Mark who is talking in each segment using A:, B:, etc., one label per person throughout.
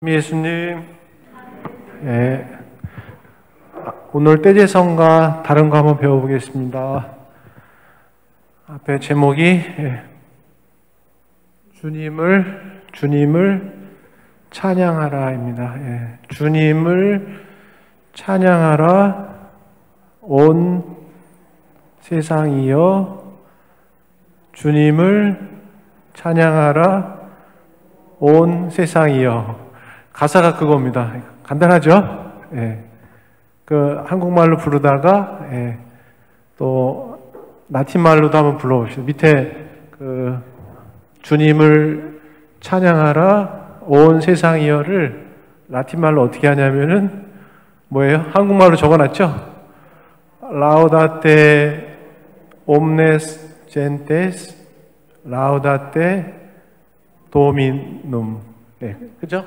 A: 예수님, 오늘 떼제성가 다른 거 한번 배워보겠습니다. 앞에 제목이 주님을 찬양하라입니다. 주님을 찬양하라 온 세상이여, 주님을 찬양하라 온 세상이여. 가사가 그겁니다. 간단하죠? 그 한국말로 부르다가 또 라틴말로도 한번 불러봅시다. 밑에 그 주님을 찬양하라 온 세상이여를 라틴말로 어떻게 하냐면은 뭐예요? 한국말로 적어놨죠? 라우다테 옴네스 젠테스 라우다테 도미눔. 그죠?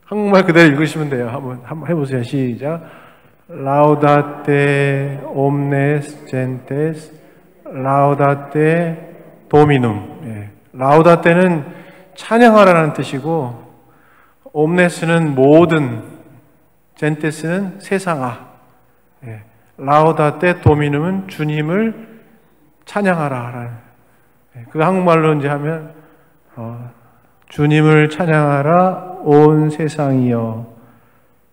A: 한국말 그대로 읽으시면 돼요. 한번 해보세요. 시작. 라우다테 옴네스 젠테스 라우다테 도미눔. 라우다테는 찬양하라는 뜻이고, 옴네스는 모든, 젠테스는 세상아. 라우다테 도미눔은 주님을 찬양하라라는. 그 한국말로 이제 하면 주님을 찬양하라 온 세상이여,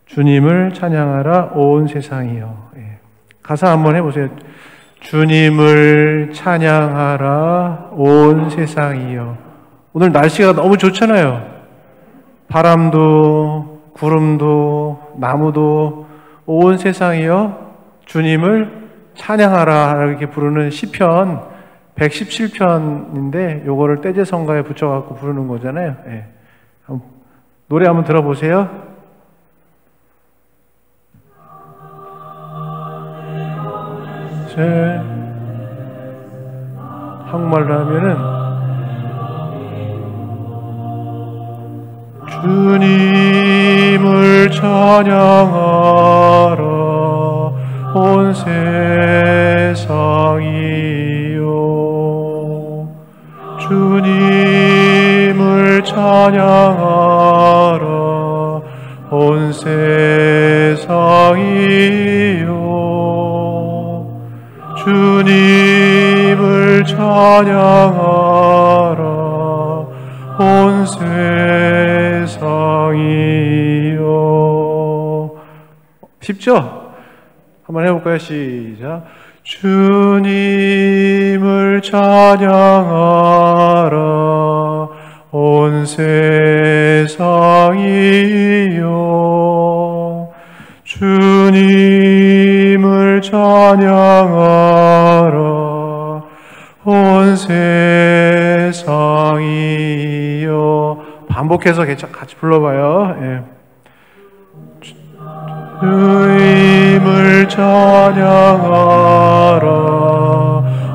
A: 주님을 찬양하라 온 세상이여. 가사 한번 해보세요. 주님을 찬양하라 온 세상이여. 오늘 날씨가 너무 좋잖아요. 바람도 구름도 나무도 온 세상이여 주님을 찬양하라 이렇게 부르는 시편 117편인데 요거를 떼제성가에 붙여갖고 부르는 거잖아요. 노래 한번 들어보세요. 한국말로 하면은 주님을 찬양하라 온 세상이여, 주님을 찬양하라 온 세상이여, 주님을 찬양하라 온 세상이여. 쉽죠? 한번 해볼까요? 시작. 주님을 찬양하라 온 세상이여, 주님을 찬양하라 온 세상이여. 반복해서 같이 불러봐요. 주님을 찬양하라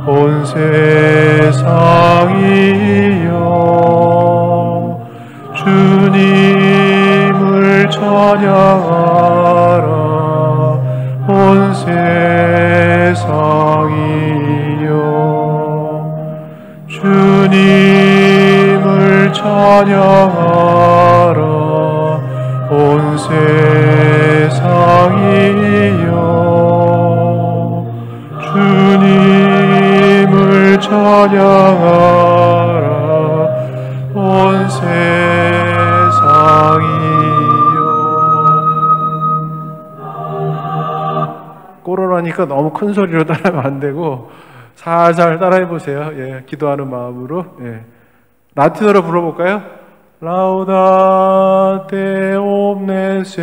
A: 온 세상이여, 주님을 찬양하라 온 세상이여, 주님을 찬양하라 온 세상이여, 주님을 찬양하라 온 세상이여. 꼬로라니까 너무 큰 소리로 따라하면 안 되고 살살 따라해 보세요. 기도하는 마음으로. 라틴어로 불러볼까요? 라우다테 옴네센테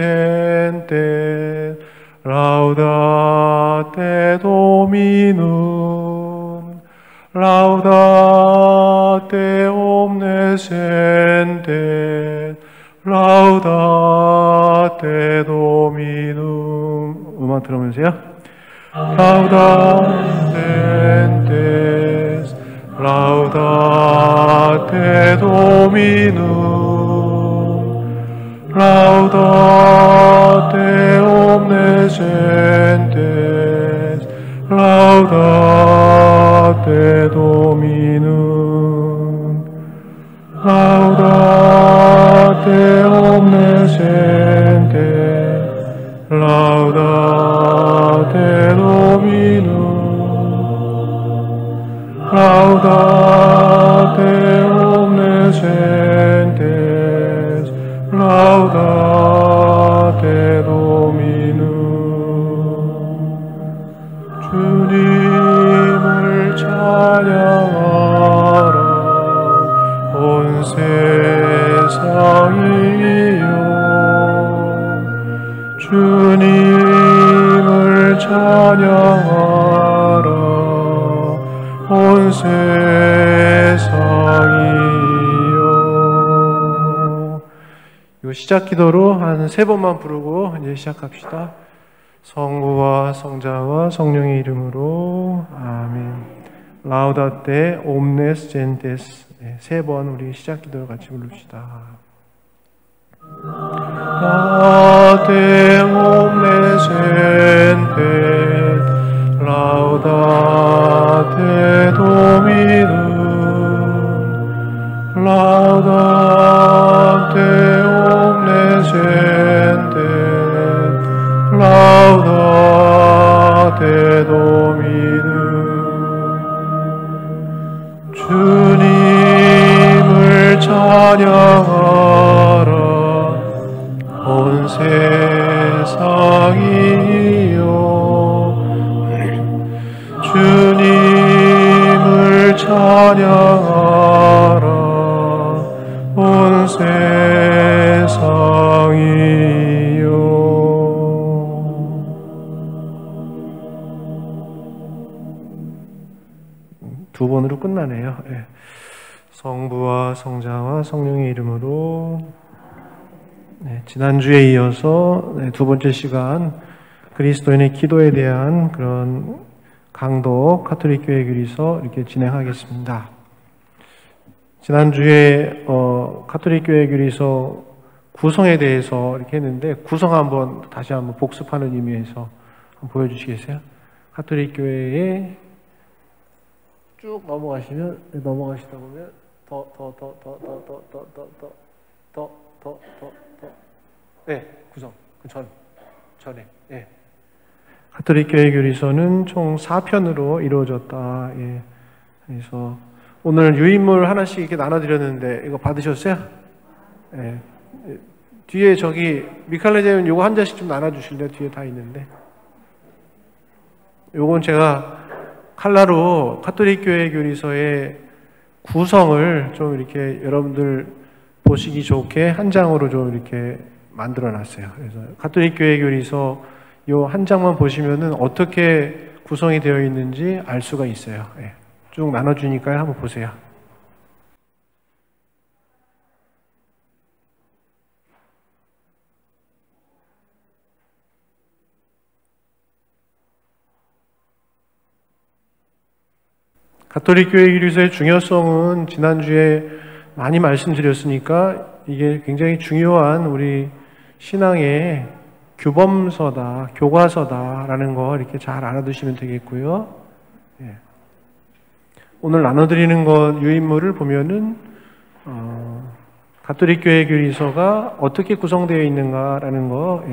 A: 라우다테 도미눔 라우다테 옴네센테 라우다테 도미눔. 음악 들으면서요. 라우다테 라우다테 도미눔 라우다테 옴네센테스 라우다테 도미눔 라우다테 주님을 찬양하라 온 세상이여. 이거 시작 기도로 한 3번만 부르고 이제 시작합시다. 성부와 성자와 성령의 이름으로 아멘. 라우다테 옴네스 젠테스. 3번 우리 시작 기도를 같이 부릅시다. 라우다테 옴네스 젠테스 라우다테 도미누 라우다테 옴네스 젠테스 라우다테 도미누. 주님을 찬양하라 온 세상이여. 주님을 찬양하라 온 세상이여. 두 번으로 끝나네요. 네. 성부와 성자와 성령의 이름으로. 네, 지난주에 이어서 두 번째 시간 그리스도인의 기도에 대한 그런 강독 가톨릭 교회 교리서 이렇게 진행하겠습니다. 지난주에 가톨릭 교회 교리서 구성에 대해서 이렇게 했는데 구성 다시 한번 복습하는 의미에서 한번 보여주시겠어요? 가톨릭 교회에 쭉 넘어가시다 보면 네, 구성 그 전에 예. 가톨릭 교회 교리서는 총 4편으로 이루어졌다. 예. 그래서 오늘 유인물 하나씩 이렇게 나눠드렸는데 이거 받으셨어요? 예. 뒤에 저기 미칼레제는 요거 한 잔씩 좀 나눠주실래요? 뒤에 다 있는데 요건 제가 칼라로 가톨릭 교회 교리서의 구성을 좀 이렇게 여러분들 보시기 좋게 한 장으로 좀 이렇게 만들어 놨어요. 그래서 가톨릭 교회 교리서 요 한 장만 보시면은 어떻게 구성이 되어 있는지 알 수가 있어요. 예. 쭉 나눠주니까요. 한번 보세요. 가톨릭 교회 교리서의 중요성은 지난주에 많이 말씀드렸으니까 이게 굉장히 중요한 우리 신앙의 규범서다, 교과서다라는 거 이렇게 잘 알아두시면 되겠고요. 예. 오늘 나눠드리는 것 유인물을 보면은 가톨릭 교회 교리서가 어떻게 구성되어 있는가라는 거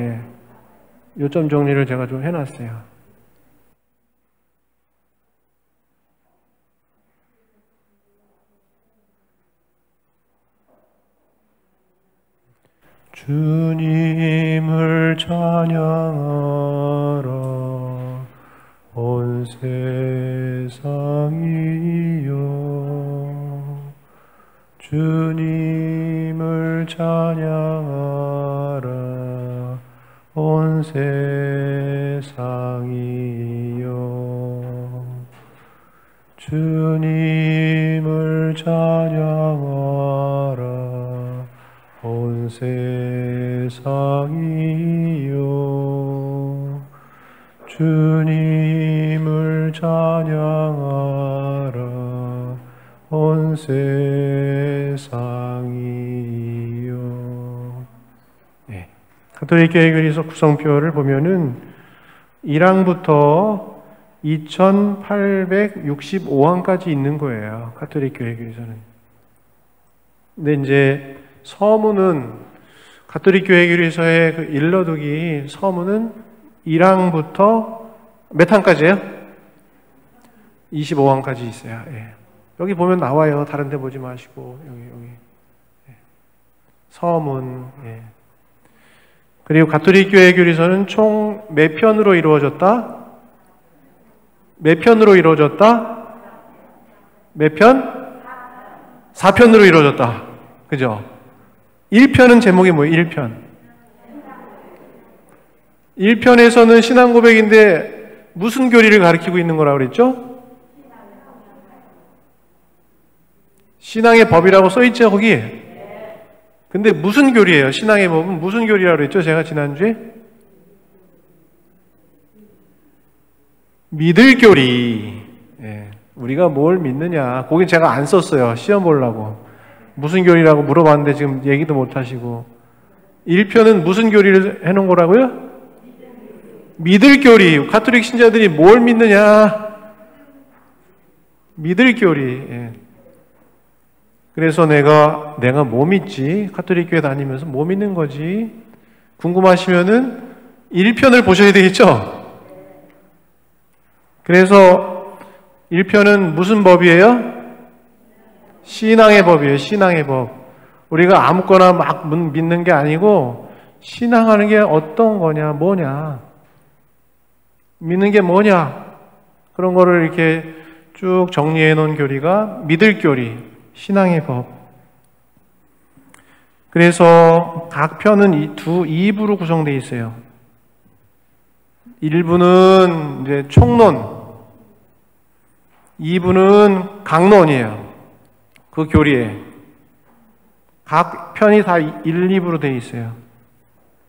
A: 요점 정리를 제가 좀 해놨어요. 주님을 찬양하라 온 세상이여. 주님을 찬양하라 온 세상이여. 주님을 찬양하라 온 세상이여. 주님을 찬양하라 온 세상이여. 네. 가톨릭 교회 교리서 구성표를 보면은 1항부터 2865항까지 있는 거예요. 가톨릭 교회 교리서는. 근데 이제 서문은 가톨릭 교회 교리서의 그 일러두기 서문은 1항부터 몇 항까지예요? 25항까지 있어요. 예. 여기 보면 나와요. 다른 데 보지 마시고 여기. 예. 서문. 예. 그리고 가톨릭 교회 교리서는 총 몇 편으로 이루어졌다? 몇 편으로 이루어졌다? 몇 편? 4편으로 이루어졌다. 그죠? 1편은 제목이 뭐예요? 1편. 1편에서는 신앙 고백인데 무슨 교리를 가르치고 있는 거라고 그랬죠? 신앙의 법이라고 써있죠, 거기? 근데 무슨 교리예요? 신앙의 법은 무슨 교리라고 그랬죠? 제가 지난주에? 믿을 교리. 예. 우리가 뭘 믿느냐. 거기 제가 안 썼어요. 시험 보려고. 무슨 교리라고 물어봤는데 지금 얘기도 못 하시고. 1편은 무슨 교리를 해놓은 거라고요? 믿을 교리. 가톨릭 신자들이 뭘 믿느냐. 믿을 교리. 예. 그래서 내가 뭐 믿지? 가톨릭 교회 다니면서 뭐 믿는 거지? 궁금하시면은 1편을 보셔야 되겠죠? 그래서 1편은 무슨 법이에요? 신앙의 법이에요. 신앙의 법. 우리가 아무거나 막 믿는 게 아니고 신앙하는 게 어떤 거냐, 뭐냐. 믿는 게 뭐냐. 그런 거를 이렇게 쭉 정리해 놓은 교리가 믿을 교리. 신앙의 법. 그래서 각 편은 2부로 구성되어 있어요. 1부는 이제 총론, 2부는 강론이에요. 그 교리에. 각 편이 다 1, 2부로 되어 있어요.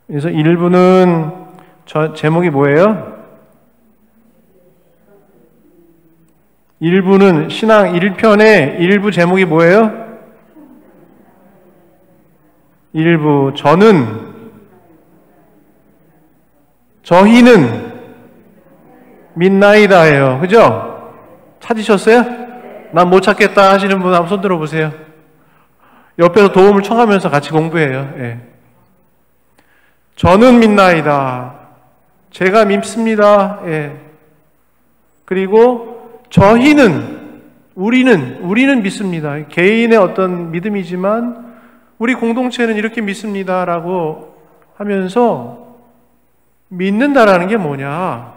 A: 그래서 1부는 제목이 뭐예요? 1부는 신앙 1편의 1부 제목이 뭐예요? 1부 저희는 믿나이다예요. 그죠? 찾으셨어요? 난 못 찾겠다 하시는 분 한번 손 들어보세요. 옆에서 도움을 청하면서 같이 공부해요. 예. 저는 믿나이다. 제가 믿습니다. 예. 그리고 우리는 믿습니다. 개인의 어떤 믿음이지만 우리 공동체는 이렇게 믿습니다라고 하면서 믿는다라는 게 뭐냐?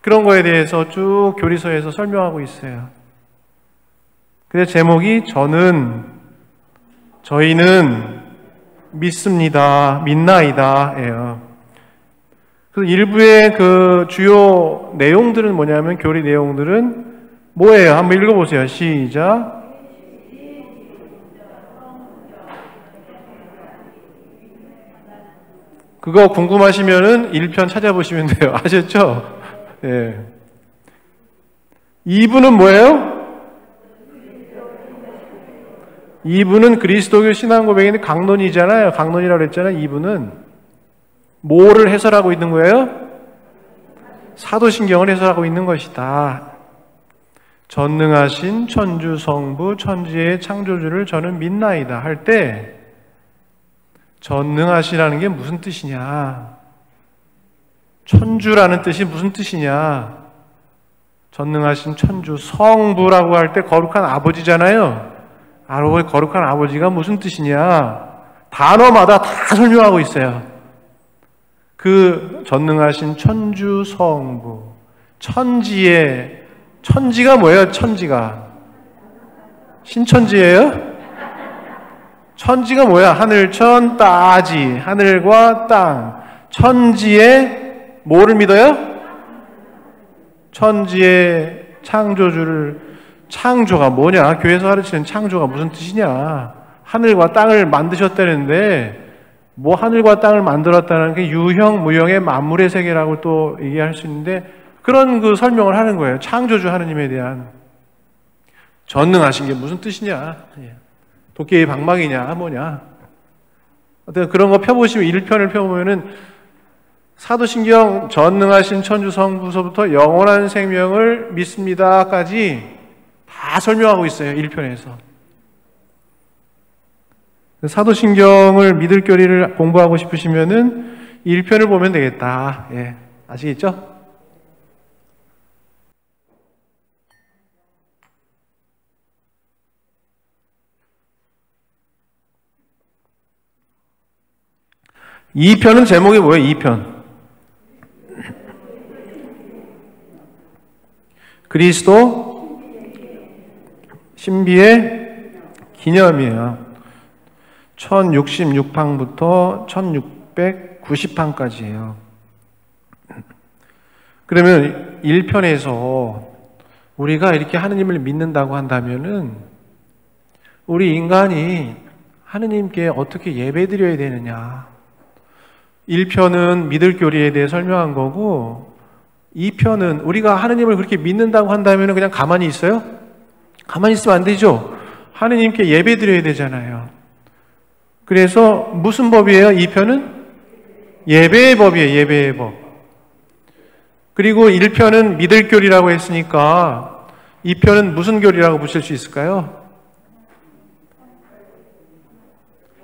A: 그런 거에 대해서 쭉 교리서에서 설명하고 있어요. 그래서 제목이 저희는 믿습니다. 믿나이다예요. 그 일부의 그 주요 내용들은 뭐냐면 교리 내용들은 뭐예요? 한번 읽어보세요. 시작. 그거 궁금하시면은 1편 찾아보시면 돼요. 아셨죠? 예. 2부는 뭐예요? 2부는 그리스도교 신앙 고백인데 강론이잖아요. 강론이라고 그랬잖아요. 2부는 뭐를 해설하고 있는 거예요? 사도신경을 해설하고 있는 것이다. 전능하신 천주 성부 천지의 창조주를 저는 믿나이다 할 때 전능하시라는 게 무슨 뜻이냐? 천주라는 뜻이 무슨 뜻이냐? 전능하신 천주 성부라고 할 때 거룩한 아버지잖아요. 거룩한 아버지가 무슨 뜻이냐? 단어마다 다 설명하고 있어요. 그 전능하신 천주 성부 천지가 뭐예요? 천지가 신천지예요? 천지가 뭐야? 하늘천 따지 하늘과 땅 천지에 뭐를 믿어요? 천지의 창조가 뭐냐? 교회에서 가르치는 창조가 무슨 뜻이냐? 하늘과 땅을 만드셨다는데 뭐 하늘과 땅을 만들었다는 게 유형, 무형의 만물의 세계라고 또 얘기할 수 있는데 그런 그 설명을 하는 거예요. 창조주 하느님에 대한. 전능하신 게 무슨 뜻이냐? 도끼의 방망이냐? 뭐냐? 어떤 그런 거 펴보시면 1편을 펴보면은 사도신경 전능하신 천주 성부서부터 영원한 생명을 믿습니다까지 다 설명하고 있어요. 1편에서. 사도신경을 믿을 교리를 공부하고 싶으시면은 1편을 보면 되겠다. 예. 아시겠죠? 이 편은 제목이 뭐예요? 2편. 그리스도 신비의 기념이에요. 1066방부터 1690방까지예요. 그러면 1편에서 우리가 이렇게 하느님을 믿는다고 한다면은 우리 인간이 하느님께 어떻게 예배드려야 되느냐. 1편은 믿을 교리에 대해 설명한 거고 2편은 우리가 하느님을 그렇게 믿는다고 한다면 그냥 가만히 있어요? 가만히 있으면 안 되죠. 하느님께 예배드려야 되잖아요. 그래서 무슨 법이에요? 2편은? 예배의 법이에요. 예배의 법. 그리고 1편은 믿을 교리라고 했으니까 2편은 무슨 교리라고 붙일 수 있을까요?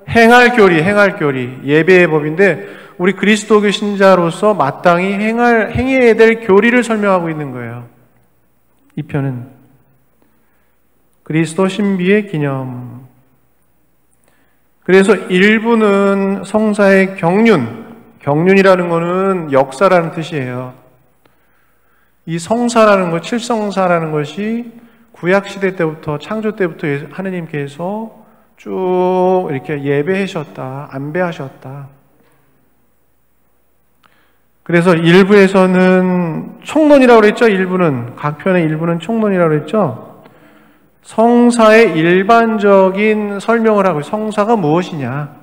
A: 행할 교리, 행할 교리. 예배의 법인데 우리 그리스도교 신자로서 마땅히 행해야 될 교리를 설명하고 있는 거예요. 2편은 그리스도 신비의 기념. 그래서 1부는 성사의 경륜. 경륜이라는 거는 역사라는 뜻이에요. 이 성사라는 것, 칠성사라는 것이 구약시대 때부터, 창조 때부터 하느님께서 쭉 이렇게 예배하셨다, 안배하셨다. 그래서 1부에서는 총론이라고 그랬죠? 1부는, 각 편의 1부는 총론이라고 그랬죠? 성사의 일반적인 설명을 하고, 성사가 무엇이냐?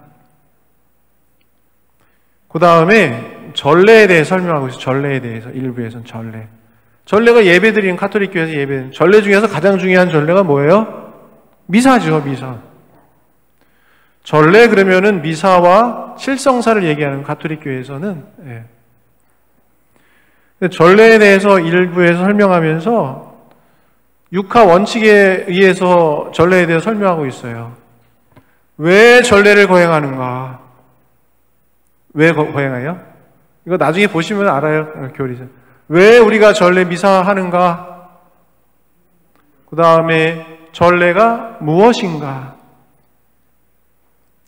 A: 그 다음에 전례에 대해 설명하고 있어요. 전례에 대해서, 1부에서는 전례. 전례가 예배드리는 카톨릭 교회에서 예배. 전례 중에서 가장 중요한 전례가 뭐예요? 미사죠, 미사. 전례 그러면은 미사와 칠성사를 얘기하는 카톨릭 교회에서는 전례에 대해서 일부에서 설명하면서 육하 원칙에 의해서 전례에 대해서 설명하고 있어요. 왜 전례를 거행하는가? 왜 거행해요? 이거 나중에 보시면 알아요, 교리에서. 왜 우리가 전례 미사하는가? 그 다음에 전례가 무엇인가?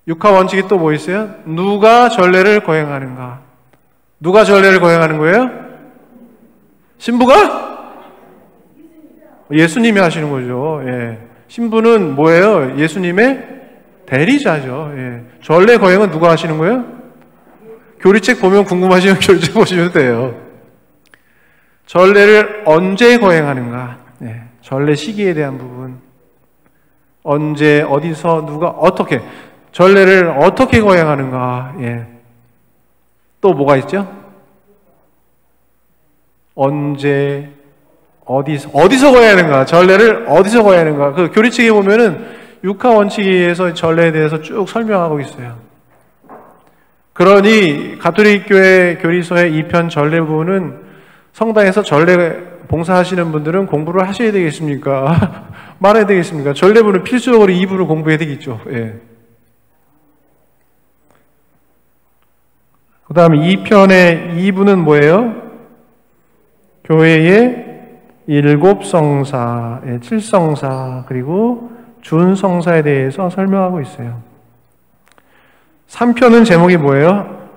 A: 육하 원칙이 또 뭐 있어요? 누가 전례를 거행하는가? 누가 전례를 거행하는 거예요? 신부가? 예수님이 하시는 거죠. 예. 신부는 뭐예요? 예수님의 대리자죠. 예. 전례 거행은 누가 하시는 거예요? 교리책 보면 궁금하시면 교리책 보시면 돼요. 전례를 언제 거행하는가? 예. 전례 시기에 대한 부분. 언제, 어디서, 누가, 어떻게. 전례를 어떻게 거행하는가? 예. 또 뭐가 있죠? 언제, 어디서 거행하는가? 전례를 어디서 거행하는가? 그 교리책에 보면은 육하 원칙에 의해서 전례에 대해서 쭉 설명하고 있어요. 그러니 가톨릭 교회 교리서의 2편 전례 부분은 성당에서 전례 봉사하시는 분들은 공부를 하셔야 되겠습니까? 말해야 되겠습니까? 전례부는 필수적으로 2부를 공부해야 되겠죠. 예. 그 다음에 2편의 2부는 뭐예요? 교회의 7성사, 7성사, 그리고 준성사에 대해서 설명하고 있어요. 3편은 제목이 뭐예요?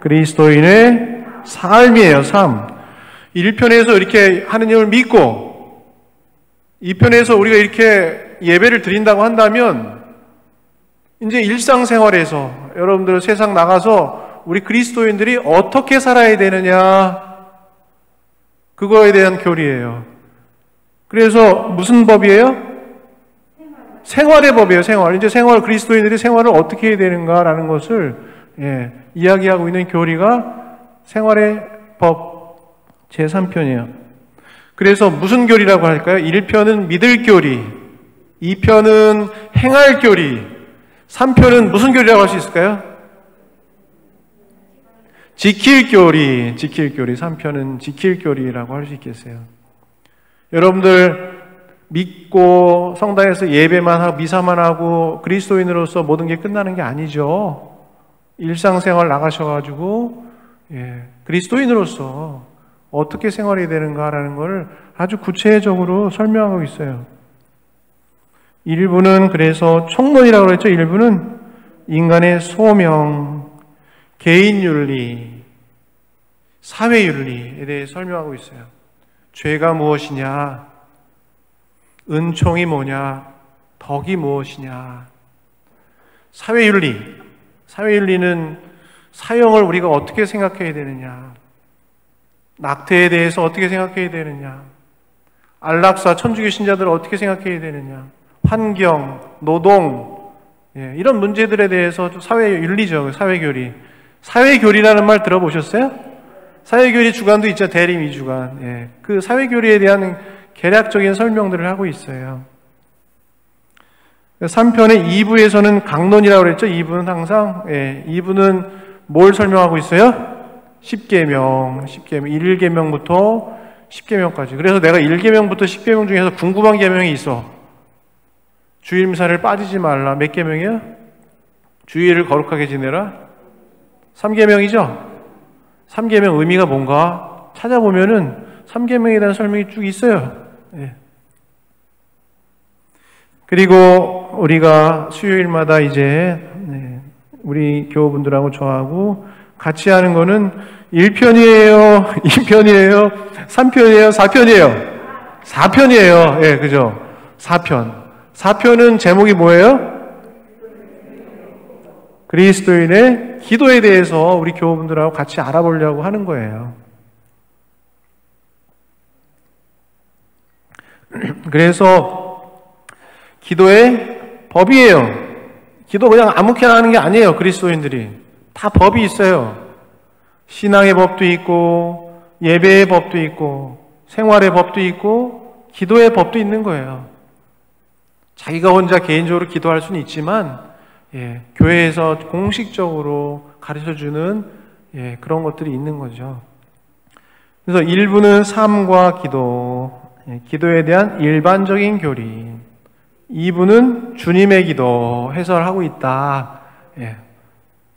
A: 그리스도인의 삶이에요, 삶. 1편에서 이렇게 하느님을 믿고 2편에서 우리가 이렇게 예배를 드린다고 한다면 이제 일상생활에서 여러분들 세상 나가서 우리 그리스도인들이 어떻게 살아야 되느냐, 그거에 대한 교리예요. 그래서 무슨 법이에요? 생활의 법이에요. 생활. 이제 그리스도인들이 생활을 어떻게 해야 되는가라는 것을 이야기하고 있는 교리가 생활의 법 제3편이에요. 그래서 무슨 교리라고 할까요? 1편은 믿을 교리, 2편은 행할 교리, 3편은 무슨 교리라고 할 수 있을까요? 지킬 교리, 3편은 지킬 교리라고 할 수 있겠어요. 여러분들 믿고 성당에서 예배만 하고 미사만 하고 그리스도인으로서 모든 게 끝나는 게 아니죠. 일상생활 나가셔가지고 그리스도인으로서 어떻게 생활해야 되는가라는 걸 아주 구체적으로 설명하고 있어요. 일부는 그래서 총론이라고 그랬죠. 일부는 인간의 소명, 개인윤리, 사회윤리에 대해 설명하고 있어요. 죄가 무엇이냐, 은총이 뭐냐, 덕이 무엇이냐, 사회윤리. 사회윤리는 사형을 우리가 어떻게 생각해야 되느냐, 낙태에 대해서 어떻게 생각해야 되느냐, 안락사, 천주교 신자들을 어떻게 생각해야 되느냐, 환경, 노동, 이런 문제들에 대해서 사회윤리죠. 사회교리. 사회교리라는 말 들어보셨어요? 사회교리 주간도 있죠. 대림 2주간. 그 사회교리에 대한 개략적인 설명들을 하고 있어요. 3편의 2부에서는 강론이라고 그랬죠. 2부는 항상 2부는 뭘 설명하고 있어요? 10계명, 1계명부터 10계명까지. 그래서 내가 1계명부터 10계명 중에서 궁금한 계명이 있어. 주일미사를 빠지지 말라. 몇 계명이야? 주일을 거룩하게 지내라. 3계명이죠? 3계명 의미가 뭔가 찾아보면은 3계명에 대한 설명이 쭉 있어요. 그리고 우리가 수요일마다 이제 우리 교우분들하고 저하고 같이 하는 거는 1편이에요, 2편이에요, 3편이에요, 4편이에요. 4편이에요. 예, 그죠? 4편. 4편은 제목이 뭐예요? 그리스도인의 기도에 대해서 우리 교우분들하고 같이 알아보려고 하는 거예요. 그래서 기도의 법이에요. 기도 그냥 아무렇게나 하는 게 아니에요. 그리스도인들이 다 법이 있어요. 신앙의 법도 있고 예배의 법도 있고 생활의 법도 있고 기도의 법도 있는 거예요. 자기가 혼자 개인적으로 기도할 수는 있지만 교회에서 공식적으로 가르쳐주는 그런 것들이 있는 거죠. 그래서 1부는 삶과 기도, 기도에 대한 일반적인 교리, 2부는 주님의 기도 해설하고 있다.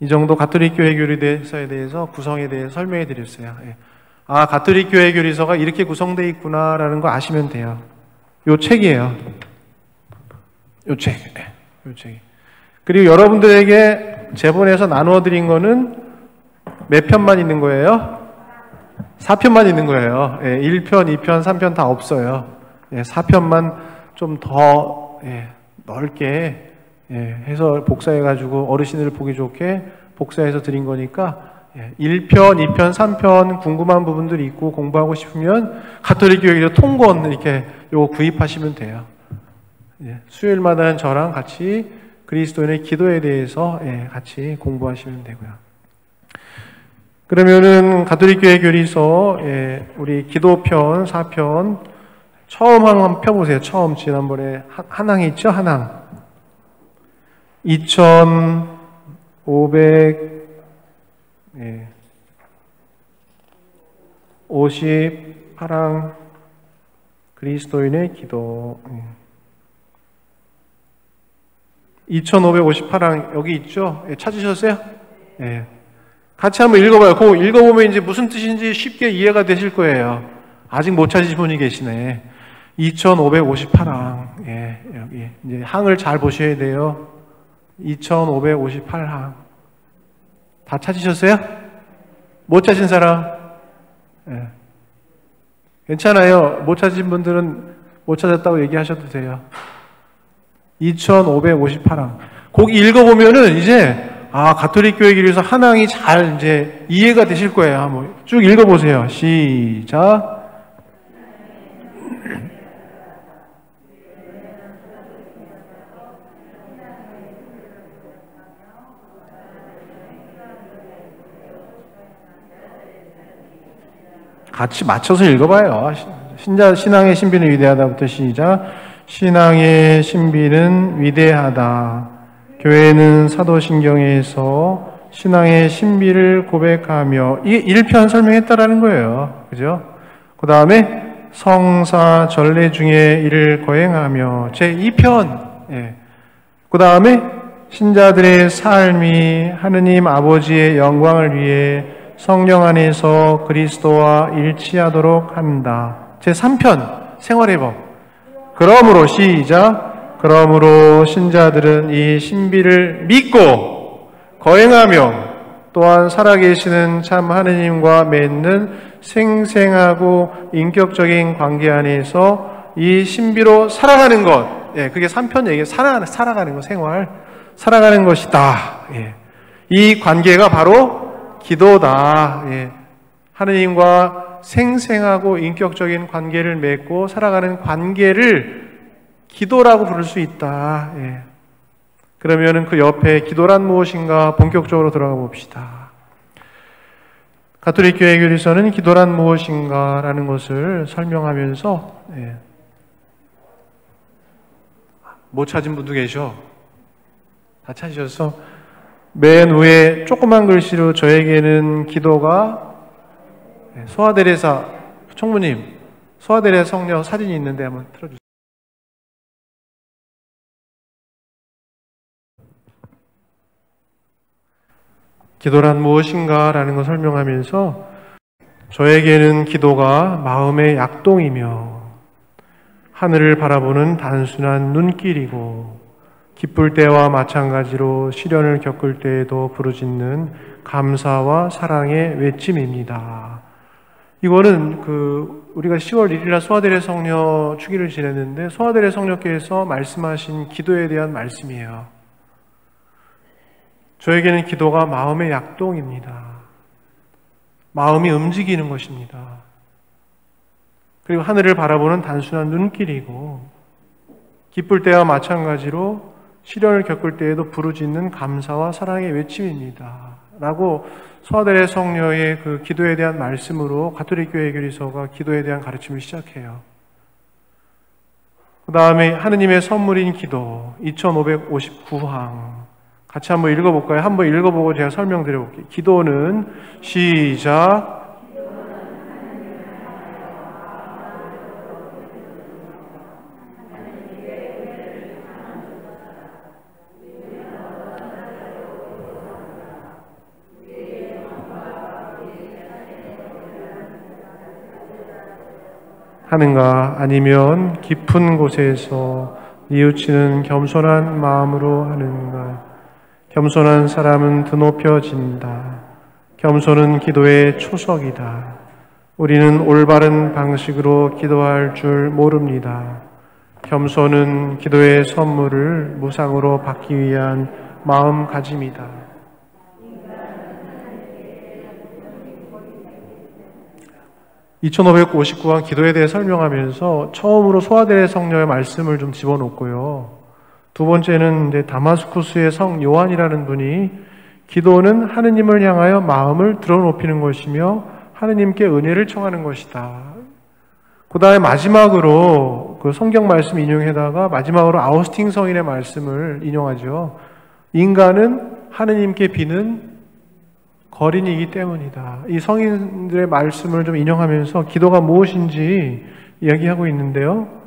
A: 이 정도 가톨릭 교회 교리서에 대해서 구성에 대해서 설명해 드렸어요. 아, 가톨릭 교회 교리서가 이렇게 구성되어 있구나라는 거 아시면 돼요. 요 책이에요. 요 책. 요 책. 그리고 여러분들에게 제본에서 나누어 드린 거는 몇 편만 있는 거예요? 4편만 있는 거예요. 1편, 2편, 3편 다 없어요. 4편만 좀 더 넓게 해서 복사해가지고 어르신들 보기 좋게 복사해서 드린 거니까 1편, 2편, 3편 궁금한 부분들이 있고 공부하고 싶으면 가톨릭 교회 통권 이렇게 요거 구입하시면 돼요. 수요일마다는 저랑 같이 그리스도인의 기도에 대해서 같이 공부하시면 되고요. 그러면은 가톨릭 교회 교리서 우리 기도편 4편 처음 한번 펴보세요. 처음 지난번에 한항이 있죠? 한항 2558항 그리스도인의 기도 2558항 여기 있죠? 찾으셨어요? 같이 한번 읽어봐요. 그거 읽어보면 이제 무슨 뜻인지 쉽게 이해가 되실 거예요. 아직 못 찾으신 분이 계시네. 2558항. 여기 이제 항을 잘 보셔야 돼요. 2558항. 다 찾으셨어요? 못 찾은 사람? 괜찮아요. 못 찾으신 분들은 못 찾았다고 얘기하셔도 돼요. 2558항. 거기 읽어보면은 이제 가톨릭 교회 길에서 한항이 잘 이제 이해가 되실 거예요. 한번 쭉 읽어보세요. 시작. 같이 맞춰서 읽어봐요. 신앙의 신비는 위대하다부터 시작. 신앙의 신비는 위대하다. 교회는 사도신경에서 신앙의 신비를 고백하며 이게 1편 설명했다라는 거예요. 그죠? 그 다음에 성사 전례 중에 이를 거행하며 제2편. 그 다음에 신자들의 삶이 하느님 아버지의 영광을 위해 성령 안에서 그리스도와 일치하도록 한다. 제3편 생활의 법. 그러므로 시작. 그러므로 신자들은 이 신비를 믿고 거행하며 또한 살아계시는 참 하느님과 맺는 생생하고 인격적인 관계 안에서 이 신비로 살아가는 것. 예, 그게 3편 얘기, 살아가는 거, 생활. 살아가는 것이다. 예. 이 관계가 바로 기도다. 예. 하느님과 생생하고 인격적인 관계를 맺고 살아가는 관계를 기도라고 부를 수 있다. 예. 그러면은 그 옆에 기도란 무엇인가 본격적으로 들어가 봅시다. 가톨릭 교회 교리서는 기도란 무엇인가라는 것을 설명하면서 못 찾은 분도 계셔. 다 찾으셔서 맨 위에 조그만 글씨로 저에게는 기도가 소아데레사 총무님 소아데레사 성녀 사진이 있는데 한번 틀어주세요. 기도란 무엇인가라는 걸 설명하면서 저에게는 기도가 마음의 약동이며 하늘을 바라보는 단순한 눈길이고 기쁠 때와 마찬가지로 시련을 겪을 때에도 부르짖는 감사와 사랑의 외침입니다. 이거는 우리가 10월 1일날 소아데레 성녀 축일을 지냈는데 소아데레 성녀께서 말씀하신 기도에 대한 말씀이에요. 저에게는 기도가 마음의 약동입니다. 마음이 움직이는 것입니다. 그리고 하늘을 바라보는 단순한 눈길이고 기쁠 때와 마찬가지로 시련을 겪을 때에도 부르짖는 감사와 사랑의 외침입니다. 라고 소아데레 성녀의 그 기도에 대한 말씀으로 가톨릭 교회 교리서가 기도에 대한 가르침을 시작해요. 그 다음에 하느님의 선물인 기도 2559항 같이 한번 읽어볼까요? 한번 읽어보고 제가 설명드려볼게요. 기도는 시작. 하는가 아니면 깊은 곳에서 뉘우치는 겸손한 마음으로 하는가. 겸손한 사람은 드높여진다. 겸손은 기도의 초석이다. 우리는 올바른 방식으로 기도할 줄 모릅니다. 겸손은 기도의 선물을 무상으로 받기 위한 마음가짐이다. (2559강) 기도에 대해 설명하면서 처음으로 소아데레 성녀의 말씀을 좀 집어넣고요. 두 번째는 이제 다마스쿠스의 성 요한이라는 분이 기도는 하느님을 향하여 마음을 드러높이는 것이며 하느님께 은혜를 청하는 것이다. 그 다음에 마지막으로 그 성경 말씀 인용해다가 마지막으로 아우스팅 성인의 말씀을 인용하죠. 인간은 하느님께 비는 거린이기 때문이다. 이 성인들의 말씀을 좀 인용하면서 기도가 무엇인지 이야기하고 있는데요.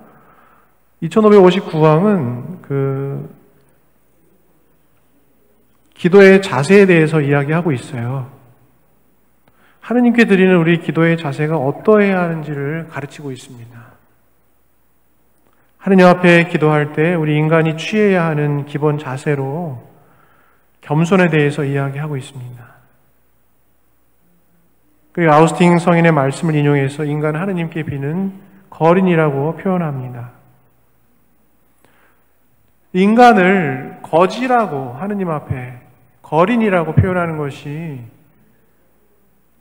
A: 2559항은 기도의 자세에 대해서 이야기하고 있어요. 하느님께 드리는 우리 기도의 자세가 어떠해야 하는지를 가르치고 있습니다. 하느님 앞에 기도할 때 우리 인간이 취해야 하는 기본 자세로 겸손에 대해서 이야기하고 있습니다. 그리고 아우스팅 성인의 말씀을 인용해서 인간은 하느님께 비는 거린이라고 표현합니다. 인간을 거지라고 하느님 앞에 거린이라고 표현하는 것이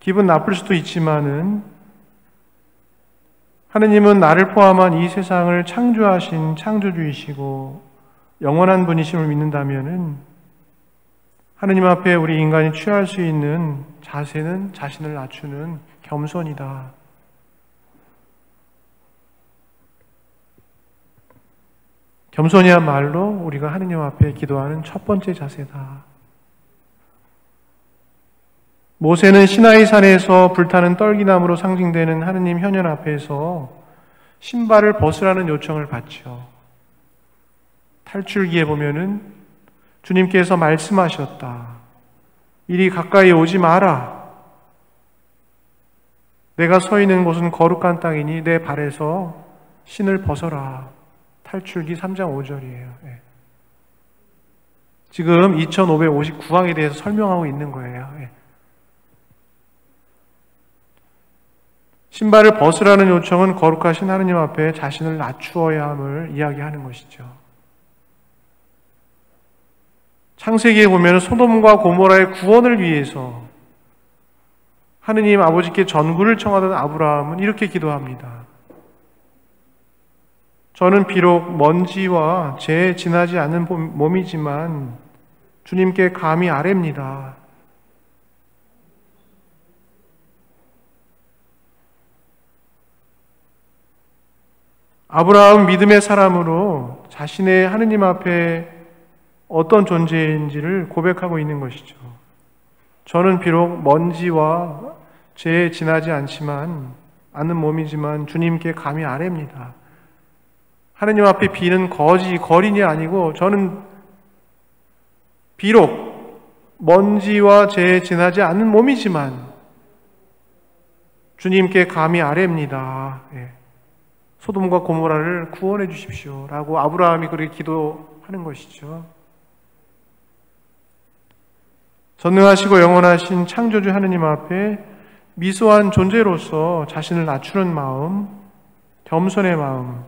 A: 기분 나쁠 수도 있지만은 하느님은 나를 포함한 이 세상을 창조하신 창조주이시고 영원한 분이심을 믿는다면은 하느님 앞에 우리 인간이 취할 수 있는 자세는 자신을 낮추는 겸손이다. 겸손이야말로 우리가 하느님 앞에 기도하는 첫 번째 자세다. 모세는 시나이 산에서 불타는 떨기나무로 상징되는 하느님 현현 앞에서 신발을 벗으라는 요청을 받죠. 탈출기에 보면은 주님께서 말씀하셨다. 이리 가까이 오지 마라. 내가 서 있는 곳은 거룩한 땅이니 내 발에서 신을 벗어라. 탈출기 3장 5절이에요. 지금 2559항에 대해서 설명하고 있는 거예요. 신발을 벗으라는 요청은 거룩하신 하느님 앞에 자신을 낮추어야 함을 이야기하는 것이죠. 창세기에 보면 소돔과 고모라의 구원을 위해서 하느님 아버지께 전구를 청하던 아브라함은 이렇게 기도합니다. 저는 비록 먼지와 죄에 지나지 않는 몸이지만 주님께 감히 아뢰입니다. 아브라함은 믿음의 사람으로 자신의 하느님 앞에 어떤 존재인지를 고백하고 있는 것이죠. 저는 비록 먼지와 죄에 지나지 않는 몸이지만 주님께 감히 아뢰입니다. 하느님 앞에 비는 거린이 아니고 저는 비록 먼지와 죄에 지나지 않는 몸이지만 주님께 감히 아뢰입니다. 소돔과 고모라를 구원해 주십시오 라고 아브라함이 그렇게 기도하는 것이죠. 전능하시고 영원하신 창조주 하느님 앞에 미소한 존재로서 자신을 낮추는 마음, 겸손의 마음,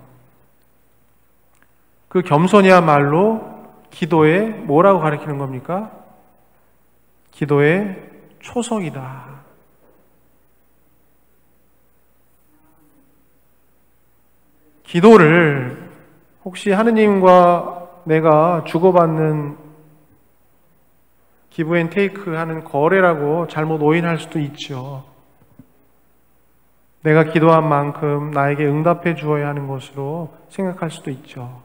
A: 그 겸손이야말로 기도에 뭐라고 가리키는 겁니까? 기도의 초석이다. 기도를 혹시 하느님과 내가 주고받는 기브 앤 테이크 하는 거래라고 잘못 오인할 수도 있죠. 내가 기도한 만큼 나에게 응답해 주어야 하는 것으로 생각할 수도 있죠.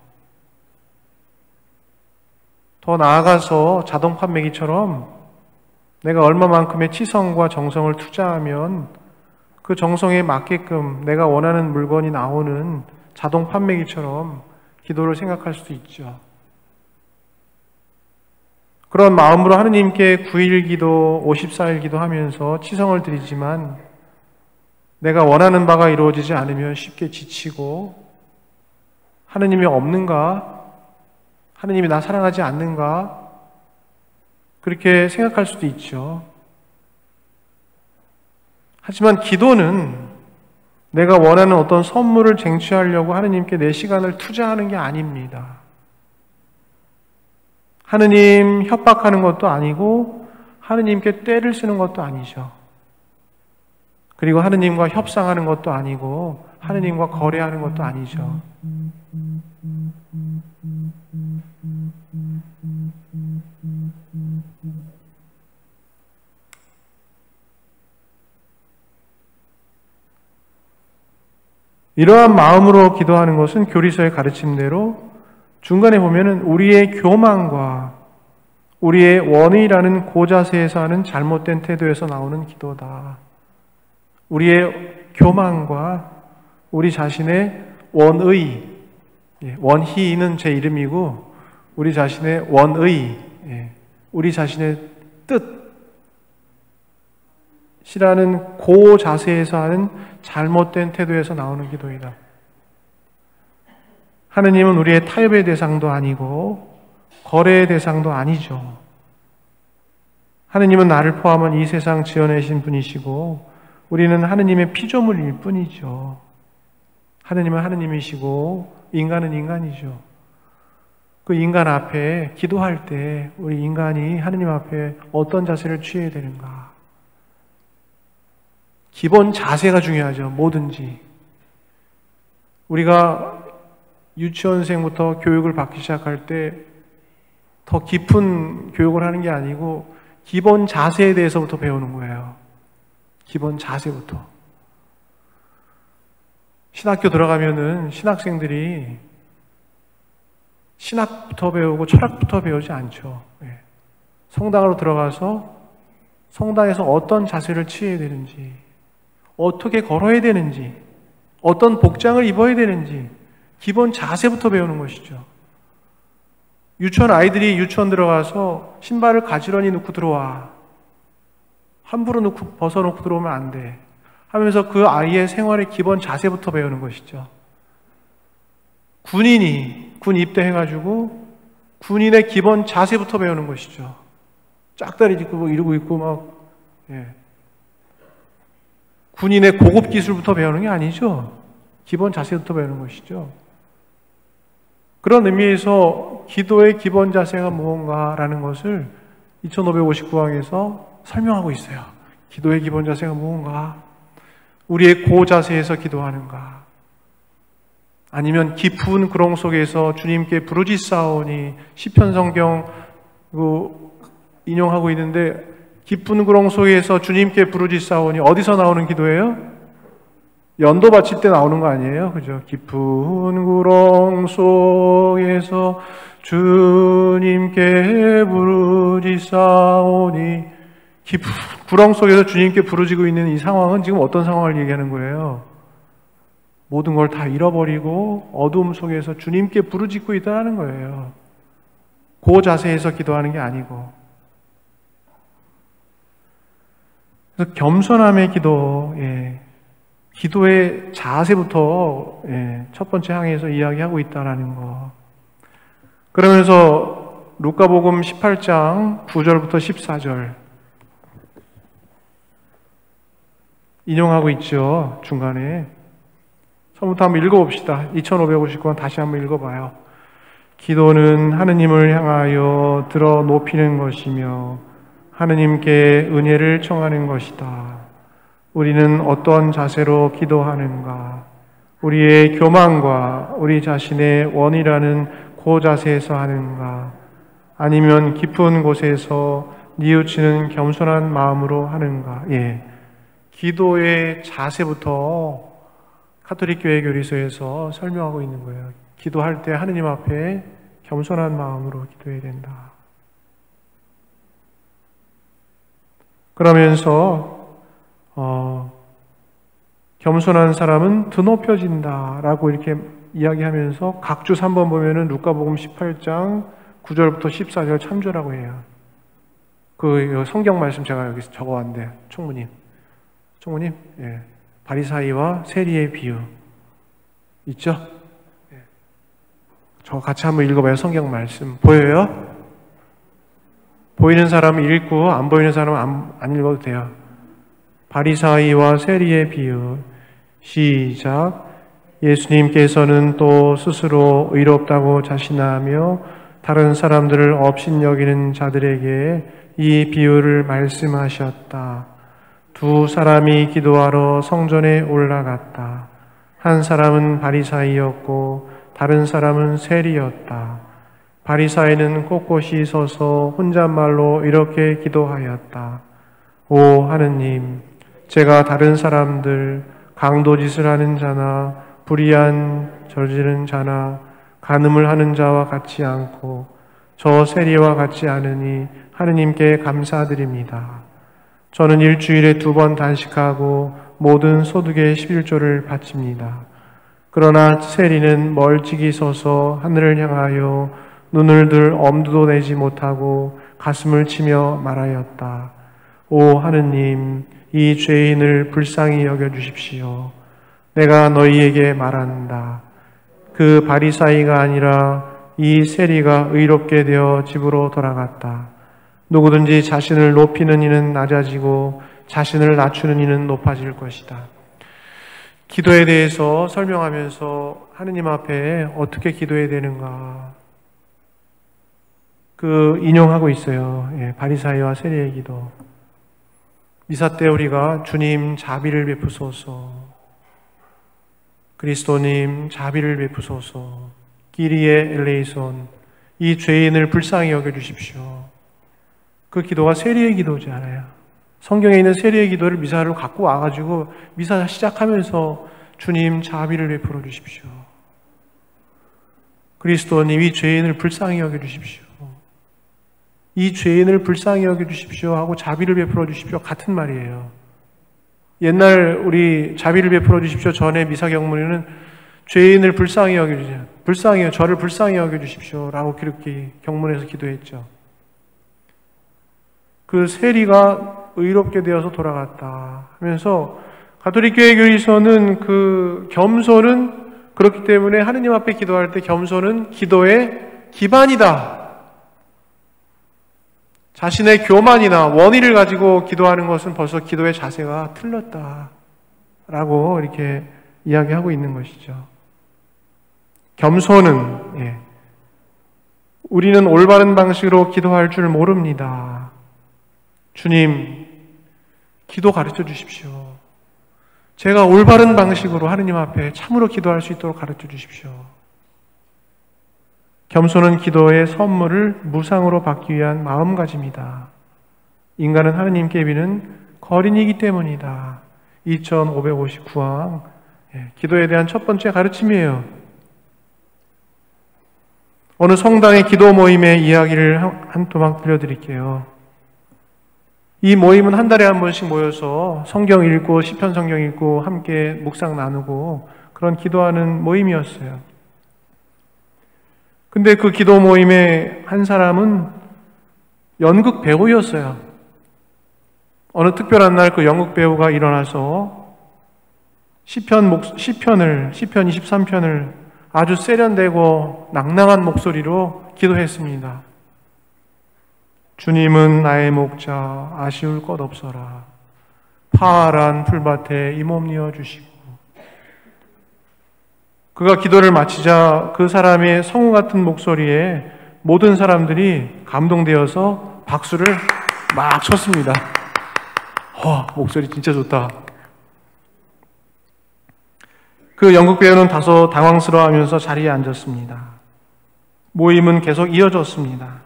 A: 더 나아가서 자동 판매기처럼 내가 얼마만큼의 치성과 정성을 투자하면 그 정성에 맞게끔 내가 원하는 물건이 나오는 자동 판매기처럼 기도를 생각할 수도 있죠. 그런 마음으로 하느님께 9일 기도, 54일 기도하면서 치성을 드리지만 내가 원하는 바가 이루어지지 않으면 쉽게 지치고 하느님이 없는가? 하느님이 나 사랑하지 않는가? 그렇게 생각할 수도 있죠. 하지만 기도는 내가 원하는 어떤 선물을 쟁취하려고 하느님께 내 시간을 투자하는 게 아닙니다. 하느님 협박하는 것도 아니고 하느님께 떼를 쓰는 것도 아니죠. 그리고 하느님과 협상하는 것도 아니고 하느님과 거래하는 것도 아니죠. 이러한 마음으로 기도하는 것은 교리서의 가르침대로 중간에 보면은 우리의 교만과 우리의 원의라는 고자세에서 하는 잘못된 태도에서 나오는 기도다. 우리의 교만과 우리 자신의 원의, 원희는 제 이름이고 우리 자신의 원의, 우리 자신의 뜻이라는 고자세에서 하는 잘못된 태도에서 나오는 기도이다. 하느님은 우리의 타협의 대상도 아니고 거래의 대상도 아니죠. 하느님은 나를 포함한 이 세상 지어내신 분이시고 우리는 하느님의 피조물일 뿐이죠. 하느님은 하느님이시고 인간은 인간이죠. 그 인간 앞에 기도할 때 우리 인간이 하느님 앞에 어떤 자세를 취해야 되는가? 기본 자세가 중요하죠. 뭐든지. 우리가 유치원생부터 교육을 받기 시작할 때 더 깊은 교육을 하는 게 아니고 기본 자세에 대해서부터 배우는 거예요. 기본 자세부터. 신학교 들어가면은 신학생들이 신학부터 배우고 철학부터 배우지 않죠. 성당으로 들어가서 성당에서 어떤 자세를 취해야 되는지, 어떻게 걸어야 되는지, 어떤 복장을 입어야 되는지 기본 자세부터 배우는 것이죠. 유치원 아이들이 유치원 들어가서 신발을 가지런히 넣고 들어와. 함부로 넣고 벗어놓고 들어오면 안 돼. 하면서 그 아이의 생활의 기본 자세부터 배우는 것이죠. 군인이 군 입대해가지고 군인의 기본 자세부터 배우는 것이죠. 짝다리 짚고 뭐 이러고 있고 막 군인의 고급 기술부터 배우는 게 아니죠. 기본 자세부터 배우는 것이죠. 그런 의미에서 기도의 기본 자세가 무언가라는 것을 2559항에서 설명하고 있어요. 기도의 기본 자세가 무언가? 우리의 고 자세에서 기도하는가? 아니면 깊은 구렁 속에서 주님께 부르짖사오니, 시편 성경 인용하고 있는데, 깊은 구렁 속에서 주님께 부르짖사오니 어디서 나오는 기도예요? 연도 바칠 때 나오는 거 아니에요? 그죠? 깊은 구렁 속에서 주님께 부르짖사오니, 깊은 구렁 속에서 주님께 부르짖고 있는 이 상황은 지금 어떤 상황을 얘기하는 거예요? 모든 걸 다 잃어버리고 어두움 속에서 주님께 부르짖고 있다는 거예요. 그 자세에서 기도하는 게 아니고. 그래서 겸손함의 기도, 기도의 자세부터 첫 번째 항에서 이야기하고 있다는 거. 그러면서 루카복음 18장 9절부터 14절 인용하고 있죠. 중간에. 처음부터 한번 읽어봅시다. 2559번 다시 한번 읽어봐요. 기도는 하느님을 향하여 들어 높이는 것이며 하느님께 은혜를 청하는 것이다. 우리는 어떤 자세로 기도하는가? 우리의 교만과 우리 자신의 원이라는 그 자세에서 하는가? 아니면 깊은 곳에서 뉘우치는 겸손한 마음으로 하는가? 기도의 자세부터 가톨릭 교회 교리서에서 설명하고 있는 거예요. 기도할 때 하느님 앞에 겸손한 마음으로 기도해야 된다. 그러면서 겸손한 사람은 드높여진다라고 이렇게 이야기하면서 각주 3번 보면은 루카복음 18장 9절부터 14절 참조라고 해요. 그 성경 말씀 제가 여기 적어왔는데 총무님, 바리사이와 세리의 비유 있죠? 저 같이 한번 읽어봐요. 성경 말씀 보여요? 보이는 사람은 읽고 안 보이는 사람은 안 읽어도 돼요. 바리사이와 세리의 비유. 시작. 예수님께서는 또 스스로 의롭다고 자신하며 다른 사람들을 업신여기는 자들에게 이 비유를 말씀하셨다. 두 사람이 기도하러 성전에 올라갔다. 한 사람은 바리사이였고 다른 사람은 세리였다. 바리사이는 꼿꼿이 서서 혼잣말로 이렇게 기도하였다. 오 하느님, 제가 다른 사람들, 강도짓을 하는 자나 불의한 저지른 자나 간음을 하는 자와 같지 않고 저 세리와 같지 않으니 하느님께 감사드립니다. 저는 일주일에 2번 단식하고 모든 소득의 11조를 바칩니다. 그러나 세리는 멀찍이 서서 하늘을 향하여 눈을 들 엄두도 내지 못하고 가슴을 치며 말하였다. 오 하느님, 이 죄인을 불쌍히 여겨주십시오. 내가 너희에게 말한다. 그 바리사이가 아니라 이 세리가 의롭게 되어 집으로 돌아갔다. 누구든지 자신을 높이는 이는 낮아지고 자신을 낮추는 이는 높아질 것이다. 기도에 대해서 설명하면서 하느님 앞에 어떻게 기도해야 되는가 인용하고 있어요. 바리사이와 세리의 기도. 미사 때 우리가 주님 자비를 베푸소서, 그리스도님 자비를 베푸소서, 끼리에 엘레이손, 이 죄인을 불쌍히 여겨주십시오. 그 기도가 세리의 기도지 않아요. 성경에 있는 세리의 기도를 미사로 갖고 와가지고 미사 시작하면서 주님 자비를 베풀어 주십시오. 그리스도님 이 죄인을 불쌍히 여겨주십시오. 이 죄인을 불쌍히 여겨주십시오 하고 자비를 베풀어 주십시오 같은 말이에요. 옛날 우리 자비를 베풀어 주십시오 전에 미사 경문에는 죄인을 불쌍히 여겨주십시오. 저를 불쌍히 여겨주십시오 라고 그렇게 경문에서 기도했죠. 그 세리가 의롭게 되어서 돌아갔다 하면서 가톨릭 교회 교리서는 그 겸손은 그렇기 때문에 하느님 앞에 기도할 때 겸손은 기도의 기반이다. 자신의 교만이나 원의를 가지고 기도하는 것은 벌써 기도의 자세가 틀렸다 라고 이렇게 이야기하고 있는 것이죠. 겸손은 우리는 올바른 방식으로 기도할 줄 모릅니다. 주님, 기도 가르쳐 주십시오. 제가 올바른 방식으로 하느님 앞에 참으로 기도할 수 있도록 가르쳐 주십시오. 겸손은 기도의 선물을 무상으로 받기 위한 마음가짐이다. 인간은 하느님께 비는 거린이기 때문이다. 2559항 기도에 대한 첫 번째 가르침이에요. 어느 성당의 기도 모임의 이야기를 한 토막 들려드릴게요. 이 모임은 한 달에 한 번씩 모여서 성경 읽고 시편 성경 읽고 함께 묵상 나누고 그런 기도하는 모임이었어요. 근데 그 기도 모임의 한 사람은 연극 배우였어요. 어느 특별한 날 그 연극 배우가 일어나서 시편 23편을 아주 세련되고 낭낭한 목소리로 기도했습니다. 주님은 나의 목자, 아쉬울 것 없어라. 파란 풀밭에 이 몸 뉘어 주시고. 그가 기도를 마치자 그 사람의 성우 같은 목소리에 모든 사람들이 감동되어서 박수를 막 쳤습니다. 목소리 진짜 좋다. 그 연극 배우는 다소 당황스러워하면서 자리에 앉았습니다. 모임은 계속 이어졌습니다.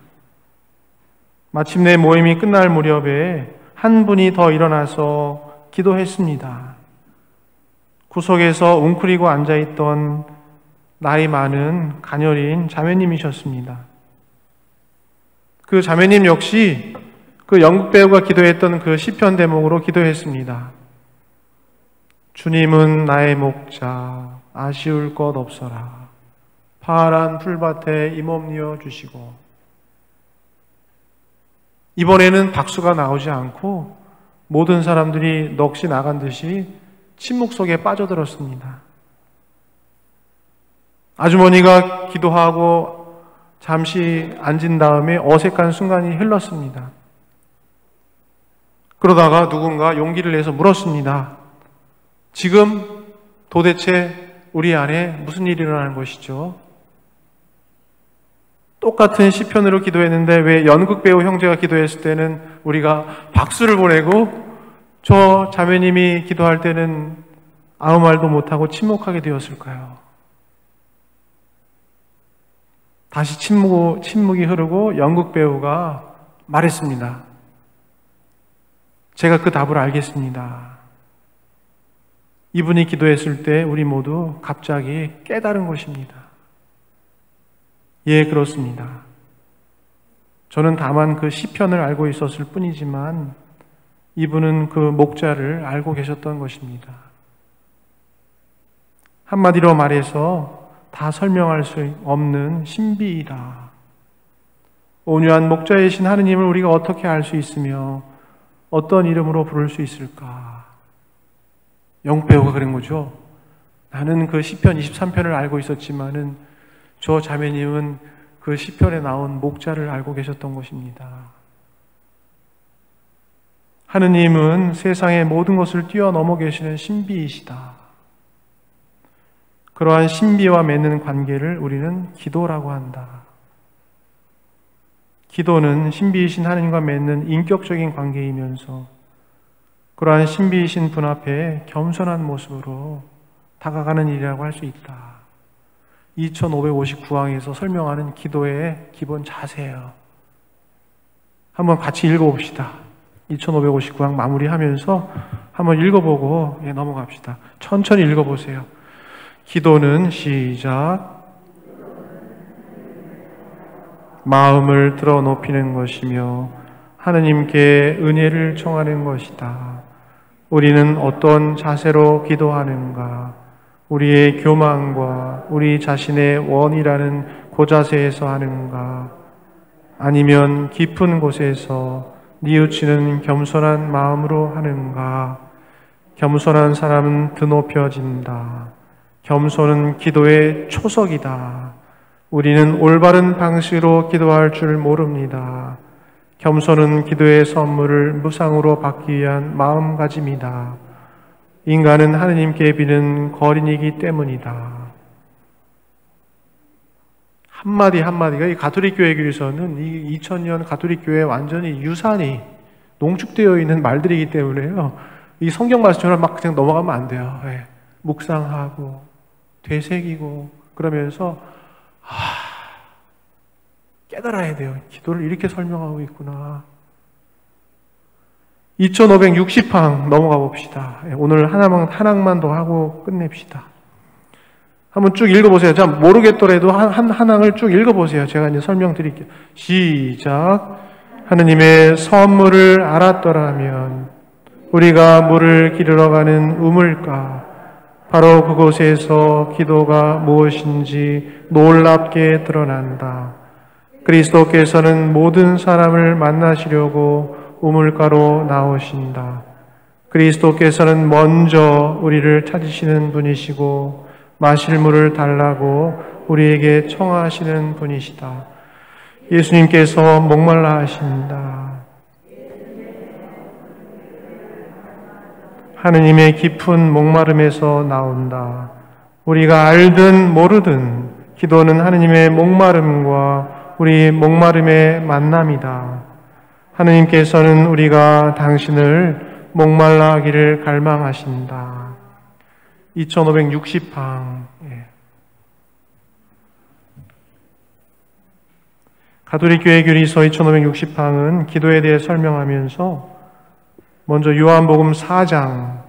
A: 마침내 모임이 끝날 무렵에 한 분이 더 일어나서 기도했습니다. 구석에서 웅크리고 앉아있던 나이 많은 가녀린 자매님이셨습니다. 그 자매님 역시 그 연극 배우가 기도했던 그 시편 대목으로 기도했습니다. 주님은 나의 목자, 아쉬울 것 없어라. 파란 풀밭에 이 몸 뉘어 주시고. 이번에는 박수가 나오지 않고 모든 사람들이 넋이 나간 듯이 침묵 속에 빠져들었습니다. 아주머니가 기도하고 잠시 앉은 다음에 어색한 순간이 흘렀습니다. 그러다가 누군가 용기를 내서 물었습니다. 지금 도대체 우리 안에 무슨 일이 일어나는 것이죠? 똑같은 시편으로 기도했는데 왜 연극 배우 형제가 기도했을 때는 우리가 박수를 보내고 저 자매님이 기도할 때는 아무 말도 못하고 침묵하게 되었을까요? 다시 침묵이 흐르고 연극 배우가 말했습니다. 제가 그 답을 알겠습니다. 이분이 기도했을 때 우리 모두 갑자기 깨달은 것입니다. 예, 그렇습니다. 저는 다만 그 시편을 알고 있었을 뿐이지만 이분은 그 목자를 알고 계셨던 것입니다. 한마디로 말해서 다 설명할 수 없는 신비이다. 온유한 목자이신 하느님을 우리가 어떻게 알 수 있으며 어떤 이름으로 부를 수 있을까? 영배우가 그런 거죠. 나는 그 시편 23편을 알고 있었지만은 저 자매님은 그 시편에 나온 목자를 알고 계셨던 것입니다. 하느님은 세상의 모든 것을 뛰어넘어 계시는 신비이시다. 그러한 신비와 맺는 관계를 우리는 기도라고 한다. 기도는 신비이신 하느님과 맺는 인격적인 관계이면서 그러한 신비이신 분 앞에 겸손한 모습으로 다가가는 일이라고 할 수 있다. 2559항에서 설명하는 기도의 기본 자세예요. 한번 같이 읽어봅시다. 2559항 마무리하면서 한번 읽어보고 넘어갑시다. 천천히 읽어보세요. 기도는 시작. 마음을 들어 높이는 것이며 하느님께 은혜를 청하는 것이다. 우리는 어떤 자세로 기도하는가? 우리의 교만과 우리 자신의 원이라는 고자세에서 하는가? 아니면 깊은 곳에서 뉘우치는 겸손한 마음으로 하는가? 겸손한 사람은 드높여진다. 겸손은 기도의 초석이다. 우리는 올바른 방식으로 기도할 줄 모릅니다. 겸손은 기도의 선물을 무상으로 받기 위한 마음가짐이다. 인간은 하느님께 비는 거린이기 때문이다. 한마디 한마디가 이 가톨릭 교회 교리서는 이 2000년 가톨릭 교회 완전히 유산이 농축되어 있는 말들이기 때문에요. 이 성경 말씀처럼 막 그냥 넘어가면 안 돼요. 예. 묵상하고 되새기고 그러면서 깨달아야 돼요. 기도를 이렇게 설명하고 있구나. 2560항 넘어가 봅시다. 오늘 하나만 더 하고 끝냅시다. 한번 쭉 읽어보세요. 자, 모르겠더라도 한 항을 쭉 읽어보세요. 제가 이제 설명드릴게요. 시작. 하느님의 선물을 알았더라면 우리가 물을 기르러 가는 우물가, 바로 그곳에서 기도가 무엇인지 놀랍게 드러난다. 그리스도께서는 모든 사람을 만나시려고 우물가로 나오신다. 그리스도께서는 먼저 우리를 찾으시는 분이시고 마실 물을 달라고 우리에게 청하시는 분이시다. 예수님께서 목말라 하신다. 하느님의 깊은 목마름에서 나온다. 우리가 알든 모르든 기도는 하느님의 목마름과 우리 목마름의 만남이다. 하느님께서는 우리가 당신을 목말라 하기를 갈망하신다. 2560항. 가톨릭 교회 교리서 2560항은 기도에 대해 설명하면서 먼저 요한복음 4장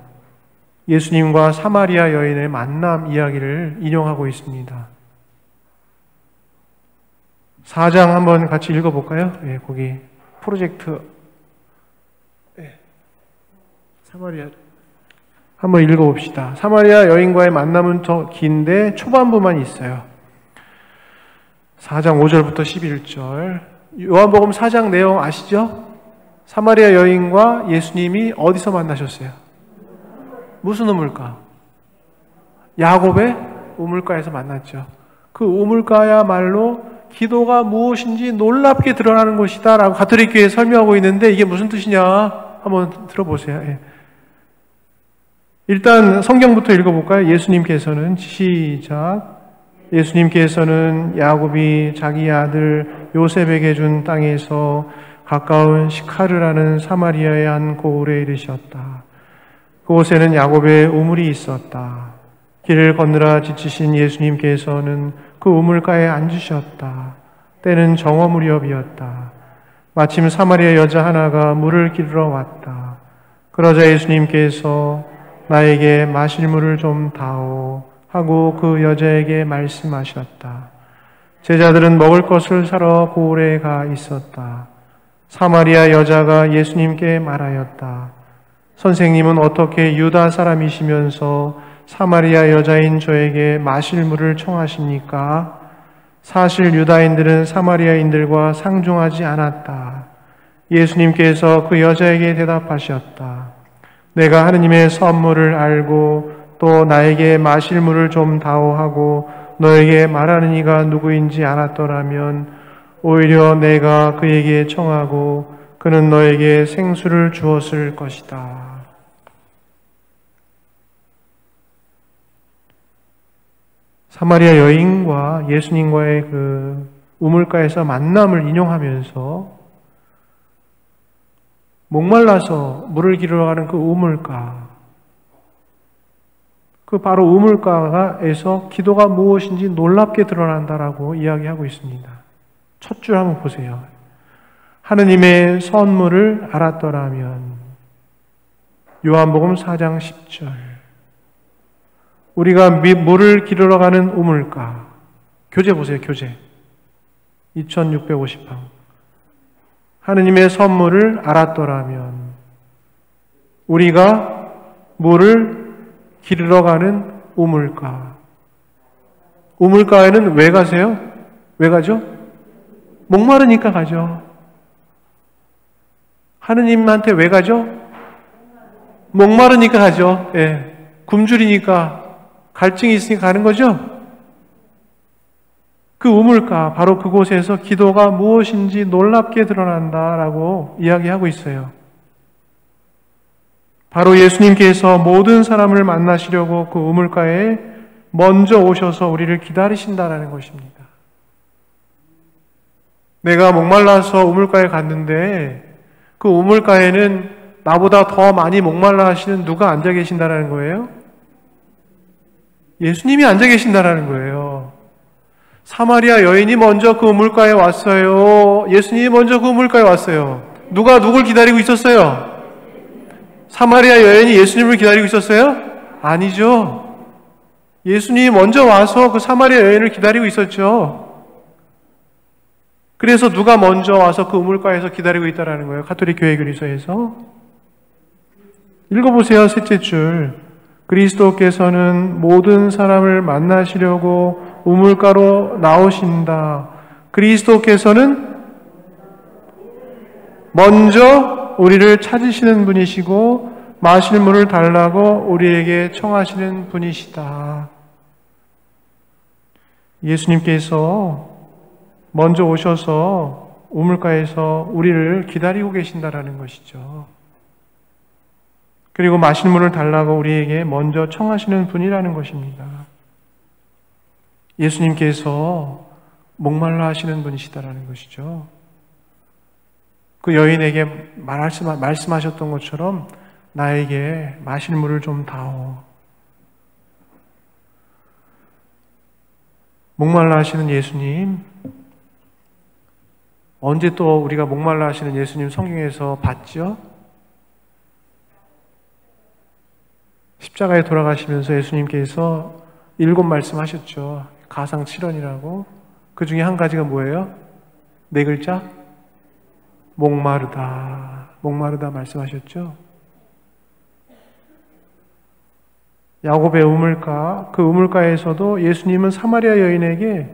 A: 예수님과 사마리아 여인의 만남 이야기를 인용하고 있습니다. 4장 한번 같이 읽어볼까요? 예, 거기 프로젝트 사마리아 한번 읽어봅시다. 사마리아 여인과의 만남은 더 긴데 초반부만 있어요. 4장 5절부터 11절. 요한복음 4장 내용 아시죠? 사마리아 여인과 예수님이 어디서 만나셨어요? 무슨 우물가? 야곱의 우물가에서 만났죠. 그 우물가야말로 기도가 무엇인지 놀랍게 드러나는 곳이다 라고 가톨릭 교회에 설명하고 있는데 이게 무슨 뜻이냐? 한번 들어보세요. 예. 일단 성경부터 읽어볼까요? 예수님께서는 시작. 예수님께서는 야곱이 자기 아들 요셉에게 준 땅에서 가까운 시카르라는 사마리아의 한 고을에 이르셨다. 그곳에는 야곱의 우물이 있었다. 길을 건너라 지치신 예수님께서는 그 우물가에 앉으셨다. 때는 정오 무렵이었다. 마침 사마리아 여자 하나가 물을 기르러 왔다. 그러자 예수님께서 나에게 마실 물을 좀 다오 하고 그 여자에게 말씀하셨다. 제자들은 먹을 것을 사러 고을에 가 있었다. 사마리아 여자가 예수님께 말하였다. 선생님은 어떻게 유다 사람이시면서 사마리아 여자인 저에게 마실 물을 청하십니까? 사실 유다인들은 사마리아인들과 상종하지 않았다. 예수님께서 그 여자에게 대답하셨다. 내가 하느님의 선물을 알고 또 나에게 마실 물을 좀 다오 하고 너에게 말하는 이가 누구인지 알았더라면 오히려 내가 그에게 청하고 그는 너에게 생수를 주었을 것이다. 사마리아 여인과 예수님과의 그 우물가에서 만남을 인용하면서 목말라서 물을 기르러 가는 그 우물가, 그 바로 우물가에서 기도가 무엇인지 놀랍게 드러난다라고 이야기하고 있습니다. 첫 줄 한번 보세요. 하느님의 선물을 알았더라면. 요한복음 4장 10절. 우리가 물을 기르러 가는 우물가. 교재 보세요, 교재. 2650항. 하느님의 선물을 알았더라면. 우리가 물을 기르러 가는 우물가. 우물가에는 왜 가세요? 왜 가죠? 목마르니까 가죠. 하느님한테 왜 가죠? 목마르니까 가죠. 예. 굶주리니까, 갈증이 있으니까 가는 거죠? 그 우물가, 바로 그곳에서 기도가 무엇인지 놀랍게 드러난다라고 이야기하고 있어요. 바로 예수님께서 모든 사람을 만나시려고 그 우물가에 먼저 오셔서 우리를 기다리신다라는 것입니다. 내가 목말라서 우물가에 갔는데 그 우물가에는 나보다 더 많이 목말라 하시는 누가 앉아 계신다라는 거예요? 예수님이 앉아 계신다라는 거예요. 사마리아 여인이 먼저 그 우물가에 왔어요. 예수님이 먼저 그 우물가에 왔어요. 누가 누굴 기다리고 있었어요? 사마리아 여인이 예수님을 기다리고 있었어요? 아니죠. 예수님이 먼저 와서 그 사마리아 여인을 기다리고 있었죠. 그래서 누가 먼저 와서 그 우물가에서 기다리고 있다라는 거예요. 가톨릭 교회 교리서에서. 읽어보세요. 셋째 줄. 그리스도께서는 모든 사람을 만나시려고 우물가로 나오신다. 그리스도께서는 먼저 우리를 찾으시는 분이시고 마실 물을 달라고 우리에게 청하시는 분이시다. 예수님께서 먼저 오셔서 우물가에서 우리를 기다리고 계신다라는 것이죠. 그리고 마실 물을 달라고 우리에게 먼저 청하시는 분이라는 것입니다. 예수님께서 목말라 하시는 분이시다라는 것이죠. 그 여인에게 말씀하셨던 것처럼 나에게 마실 물을 좀 다오. 목말라 하시는 예수님, 언제 또 우리가 목말라 하시는 예수님 성경에서 봤죠? 십자가에 돌아가시면서 예수님께서 7 말씀하셨죠. 가상 7원이라고. 그 중에 한 가지가 뭐예요? 4글자? 목마르다. 목마르다 말씀하셨죠. 야곱의 우물가, 그 우물가에서도 예수님은 사마리아 여인에게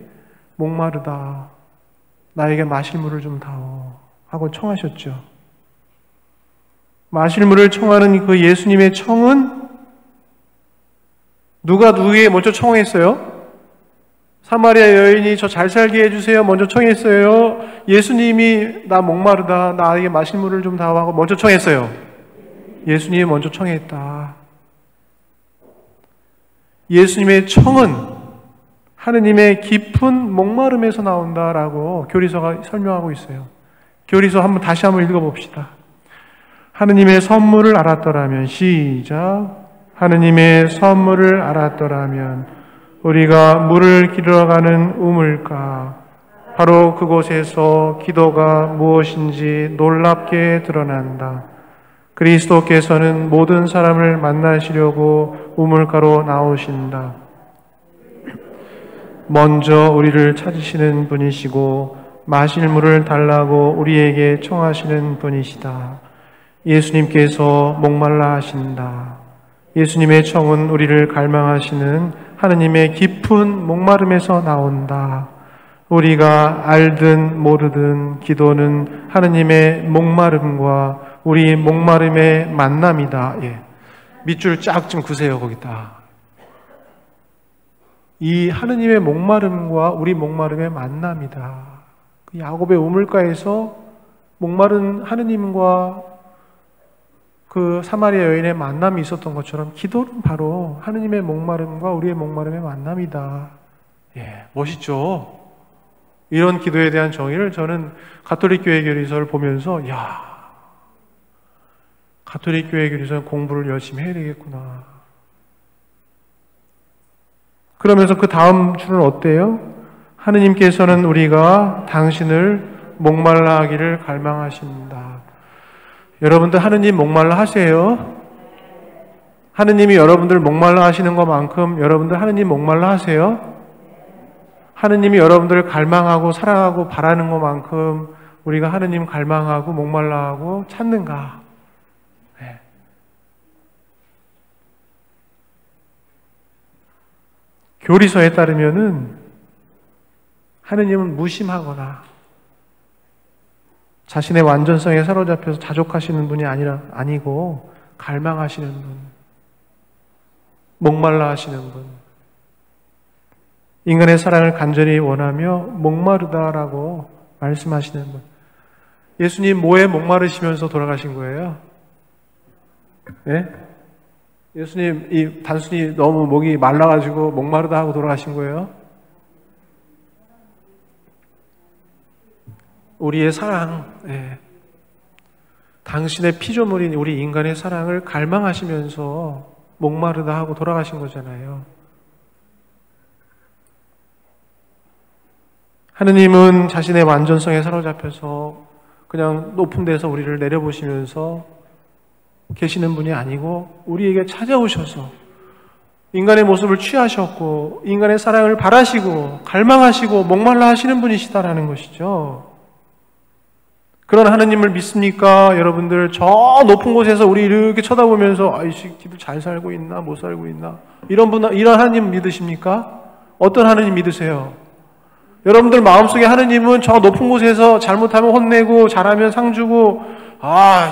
A: 목마르다. 나에게 마실 물을 좀 다오. 하고 청하셨죠. 마실 물을 청하는 그 예수님의 청은 누가 누구에게 먼저 청했어요? 사마리아 여인이 저 잘 살게 해주세요. 먼저 청했어요. 예수님이 나 목마르다. 나에게 마실 물을 좀 다오 하고 먼저 청했어요. 예수님이 먼저 청했다. 예수님의 청은 하느님의 깊은 목마름에서 나온다라고 교리서가 설명하고 있어요. 교리서 다시 한번 읽어봅시다. 하느님의 선물을 알았더라면, 시작. 하느님의 선물을 알았더라면 우리가 물을 기르러 가는 우물가, 바로 그곳에서 기도가 무엇인지 놀랍게 드러난다. 그리스도께서는 모든 사람을 만나시려고 우물가로 나오신다. 먼저 우리를 찾으시는 분이시고 마실 물을 달라고 우리에게 청하시는 분이시다. 예수님께서 목말라 하신다. 예수님의 청은 우리를 갈망하시는 하느님의 깊은 목마름에서 나온다. 우리가 알든 모르든 기도는 하느님의 목마름과 우리 목마름의 만남이다. 예. 밑줄 쫙 좀 그으세요. 거기다. 이 하느님의 목마름과 우리 목마름의 만남이다. 그 야곱의 우물가에서 목마른 하느님과 그 사마리아 여인의 만남이 있었던 것처럼 기도는 바로 하느님의 목마름과 우리의 목마름의 만남이다. 예, 멋있죠? 이런 기도에 대한 정의를 저는 가톨릭 교회 교리서를 보면서 가톨릭 교회 교리서는 공부를 열심히 해야 되겠구나. 그러면서 그 다음 줄은 어때요? 하느님께서는 우리가 당신을 목말라 하기를 갈망하신다. 여러분들 하느님 목말라 하세요? 하느님이 여러분들 목말라 하시는 것만큼 여러분들 하느님 목말라 하세요? 하느님이 여러분들을 갈망하고 사랑하고 바라는 것만큼 우리가 하느님 갈망하고 목말라 하고 찾는가? 네. 교리서에 따르면은 하느님은 무심하거나 자신의 완전성에 사로잡혀서 자족하시는 분이 아니고 갈망하시는 분, 목말라 하시는 분, 인간의 사랑을 간절히 원하며 목마르다라고 말씀하시는 분. 예수님 뭐에 목마르시면서 돌아가신 거예요? 네? 예수님 단순히 너무 목이 말라가지고 목마르다 하고 돌아가신 거예요? 우리의 사랑, 당신의 피조물인 우리 인간의 사랑을 갈망하시면서 목마르다 하고 돌아가신 거잖아요. 하느님은 자신의 완전성에 사로잡혀서 그냥 높은 데서 우리를 내려보시면서 계시는 분이 아니고 우리에게 찾아오셔서 인간의 모습을 취하셨고 인간의 사랑을 바라시고 갈망하시고 목말라 하시는 분이시다라는 것이죠. 그런 하느님을 믿습니까? 여러분들 저 높은 곳에서 우리 이렇게 쳐다보면서 아이씨 기도 잘 살고 있나 못 살고 있나 이런 하느님 믿으십니까? 어떤 하느님 믿으세요? 여러분들 마음속에 하느님은 저 높은 곳에서 잘못하면 혼내고 잘하면 상 주고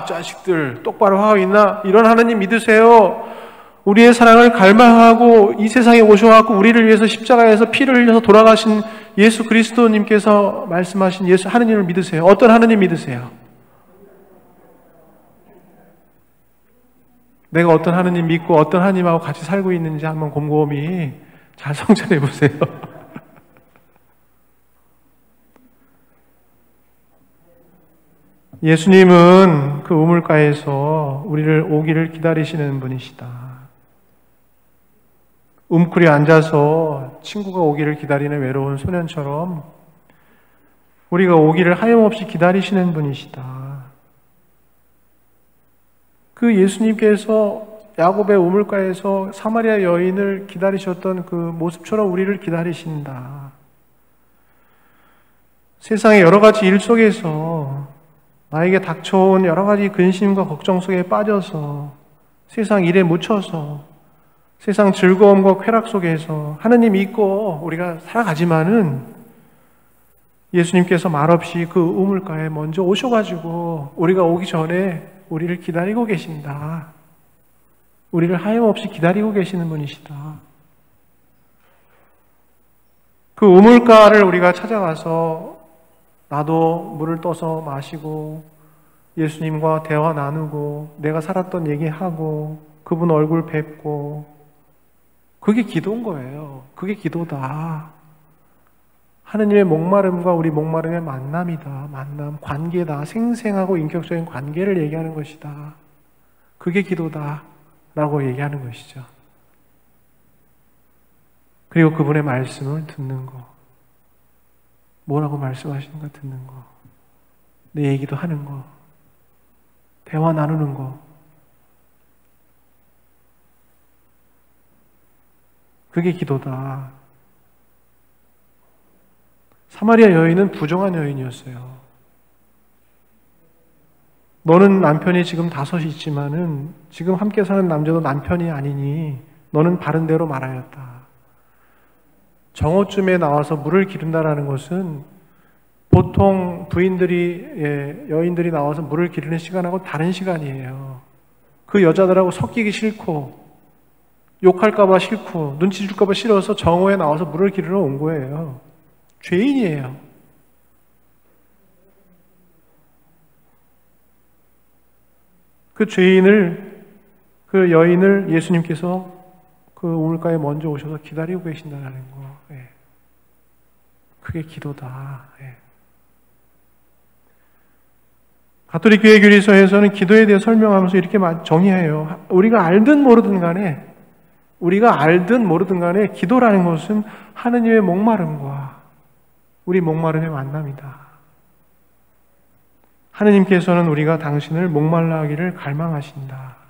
A: 자식들 똑바로 하고 있나 이런 하느님 믿으세요? 우리의 사랑을 갈망하고 이 세상에 오셔갖고 우리를 위해서 십자가에서 피를 흘려서 돌아가신 예수 그리스도님께서 말씀하신 예수 하느님을 믿으세요? 어떤 하느님 믿으세요? 내가 어떤 하느님 믿고 어떤 하느님하고 같이 살고 있는지 한번 곰곰이 잘 성찰해 보세요. 예수님은 그 우물가에서 우리를 오기를 기다리시는 분이시다. 움크려 앉아서 친구가 오기를 기다리는 외로운 소년처럼 우리가 오기를 하염없이 기다리시는 분이시다. 그 예수님께서 야곱의 우물가에서 사마리아 여인을 기다리셨던 그 모습처럼 우리를 기다리신다. 세상의 여러 가지 일 속에서 나에게 닥쳐온 여러 가지 근심과 걱정 속에 빠져서 세상 일에 묻혀서 세상 즐거움과 쾌락 속에서 하느님 믿고 우리가 살아가지만은 예수님께서 말없이 그 우물가에 먼저 오셔가지고 우리가 오기 전에 우리를 기다리고 계신다. 우리를 하염없이 기다리고 계시는 분이시다. 그 우물가를 우리가 찾아가서 나도 물을 떠서 마시고 예수님과 대화 나누고 내가 살았던 얘기하고 그분 얼굴 뵙고 그게 기도인 거예요. 그게 기도다. 하느님의 목마름과 우리 목마름의 만남이다. 만남, 관계다. 생생하고 인격적인 관계를 얘기하는 것이다. 그게 기도다. 라고 얘기하는 것이죠. 그리고 그분의 말씀을 듣는 거. 뭐라고 말씀하시는가 듣는 거. 내 얘기도 하는 거. 대화 나누는 거. 그게 기도다. 사마리아 여인은 부정한 여인이었어요. 너는 남편이 지금 5이 있지만은 지금 함께 사는 남자도 남편이 아니니 너는 바른 대로 말하였다. 정오쯤에 나와서 물을 기른다라는 것은 보통 부인들이, 여인들이 나와서 물을 기르는 시간하고 다른 시간이에요. 그 여자들하고 섞이기 싫고 욕할까봐 싫고 눈치 줄까봐 싫어서 정오에 나와서 물을 기르러 온 거예요. 죄인이에요. 그 죄인을, 그 여인을 예수님께서 그 우물가에 먼저 오셔서 기다리고 계신다는 거. 그게 기도다. 가톨릭 교회 교리서에서는 기도에 대해 설명하면서 이렇게 정의해요. 우리가 알든 모르든 간에 기도라는 것은 하느님의 목마름과 우리 목마름의 만남이다. 하느님께서는 우리가 당신을 목말라 하기를 갈망하신다.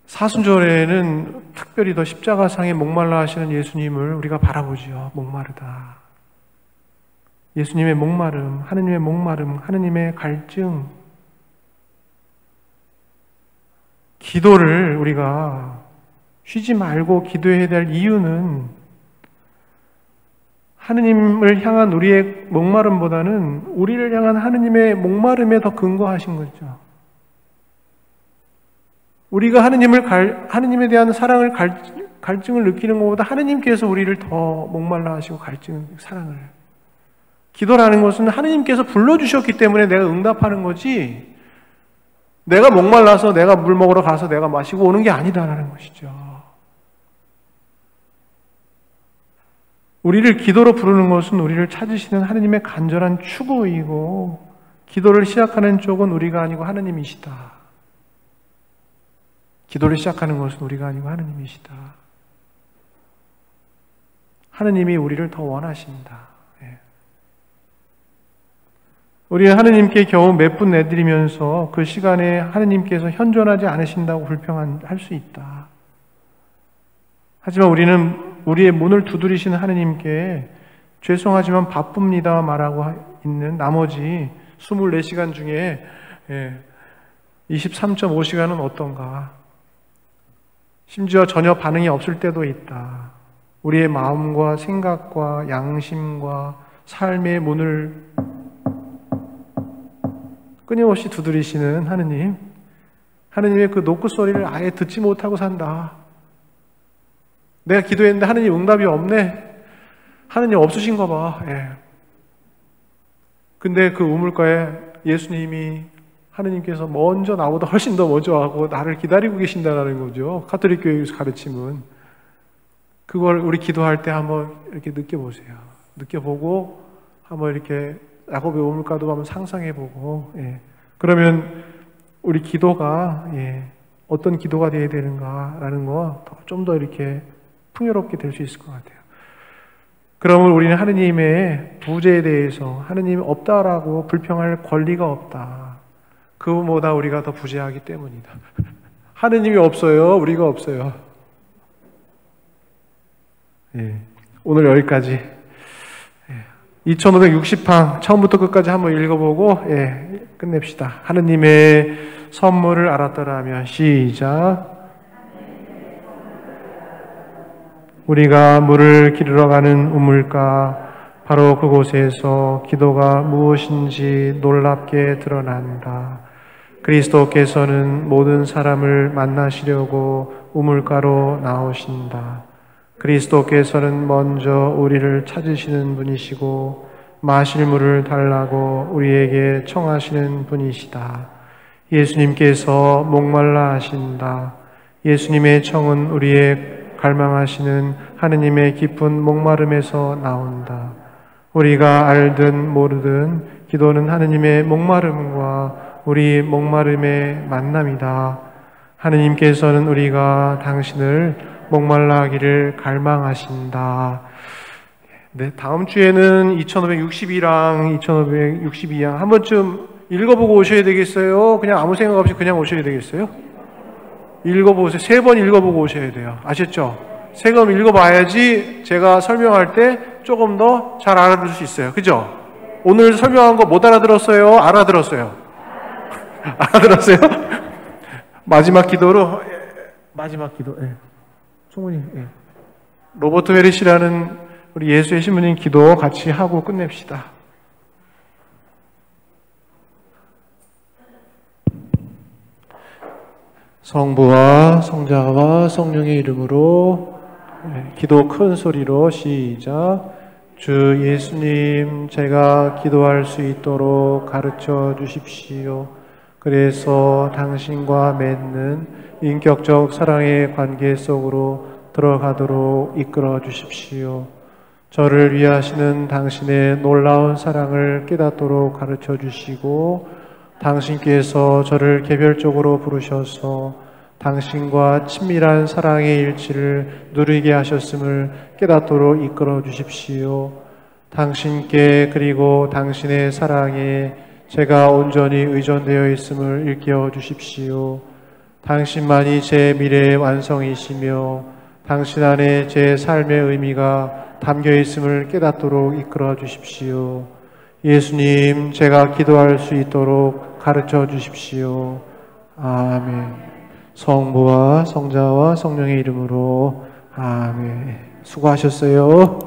A: 사순절에는 특별히 더 십자가상에 목말라 하시는 예수님을 우리가 바라보지요. 목마르다. 예수님의 목마름, 하느님의 목마름, 하느님의 갈증, 기도를 우리가 쉬지 말고 기도해야 될 이유는 하느님을 향한 우리의 목마름보다는 우리를 향한 하느님의 목마름에 더 근거하신 거죠. 우리가 하느님에 대한 사랑을 갈증을 느끼는 것보다 하느님께서 우리를 더 목말라 하시고 사랑을. 기도라는 것은 하느님께서 불러주셨기 때문에 내가 응답하는 거지, 내가 목말라서 내가 물 먹으러 가서 내가 마시고 오는 게 아니다라는 것이죠. 우리를 기도로 부르는 것은 우리를 찾으시는 하느님의 간절한 추구이고, 기도를 시작하는 쪽은 우리가 아니고 하느님이시다. 기도를 시작하는 것은 우리가 아니고 하느님이시다. 하느님이 우리를 더 원하신다. 우리 하느님께 겨우 몇 분 내드리면서 그 시간에 하느님께서 현존하지 않으신다고 불평할 수 있다. 하지만 우리는 우리의 문을 두드리시는 하느님께 죄송하지만 바쁩니다 말하고 있는 나머지 24시간 중에 23.5시간은 어떤가? 심지어 전혀 반응이 없을 때도 있다. 우리의 마음과 생각과 양심과 삶의 문을 끊임없이 두드리시는 하느님, 하느님의 그 노크 소리를 아예 듣지 못하고 산다. 내가 기도했는데 하느님 응답이 없네. 하느님 없으신 거 봐. 근데 그 우물가에 예수님이, 하느님께서 먼저 나보다 훨씬 더 먼저 하고 나를 기다리고 계신다는 거죠. 가톨릭 교회에서 가르침은. 그걸 우리 기도할 때 한번 이렇게 느껴보세요. 느껴보고 한번 이렇게 야곱의 우물가도 한번 상상해보고, 그러면 우리 기도가 어떤 기도가 되어야 되는가라는 거 좀 더 이렇게 풍요롭게 될 수 있을 것 같아요. 그러면 우리는 하느님의 부재에 대해서 하느님 없다라고 불평할 권리가 없다. 그분보다 우리가 더 부재하기 때문이다. 하느님이 없어요. 우리가 없어요. 오늘 여기까지. 2560방 처음부터 끝까지 한번 읽어보고 끝냅시다. 하느님의 선물을 알았더라면. 시작. 우리가 물을 기르러 가는 우물가, 바로 그곳에서 기도가 무엇인지 놀랍게 드러난다. 그리스도께서는 모든 사람을 만나시려고 우물가로 나오신다. 그리스도께서는 먼저 우리를 찾으시는 분이시고 마실 물을 달라고 우리에게 청하시는 분이시다. 예수님께서 목말라 하신다. 예수님의 청은 우리의 갈망하시는 하느님의 깊은 목마름에서 나온다. 우리가 알든 모르든 기도는 하느님의 목마름과 우리 목마름의 만남이다. 하느님께서는 우리가 당신을 목말라 하기를 갈망하신다. 네, 다음 주에는 2562랑 2562양 한 번쯤 읽어보고 오셔야 되겠어요? 그냥 아무 생각 없이 그냥 오셔야 되겠어요? 읽어보세요. 3번 읽어보고 오셔야 돼요. 아셨죠? 3번 읽어봐야지 제가 설명할 때 조금 더 잘 알아들을 수 있어요. 그죠? 오늘 설명한 거 못 알아들었어요? 알아들었어요? 알아들었어요? 마지막 기도로, 마지막 기도, 충분히, 로버트 메리시라는 우리 예수의 신부님 기도 같이 하고 끝냅시다. 성부와 성자와 성령의 이름으로 기도 큰 소리로 시작. 주 예수님, 제가 기도할 수 있도록 가르쳐 주십시오. 그래서 당신과 맺는 인격적 사랑의 관계 속으로 들어가도록 이끌어 주십시오. 저를 위하시는 당신의 놀라운 사랑을 깨닫도록 가르쳐 주시고, 당신께서 저를 개별적으로 부르셔서 당신과 친밀한 사랑의 일치를 누리게 하셨음을 깨닫도록 이끌어 주십시오. 당신께 그리고 당신의 사랑에 제가 온전히 의존되어 있음을 일깨워 주십시오. 당신만이 제 미래의 완성이시며 당신 안에 제 삶의 의미가 담겨 있음을 깨닫도록 이끌어 주십시오. 예수님, 제가 기도할 수 있도록 가르쳐 주십시오. 아멘. 성부와 성자와 성령의 이름으로 아멘. 수고하셨어요.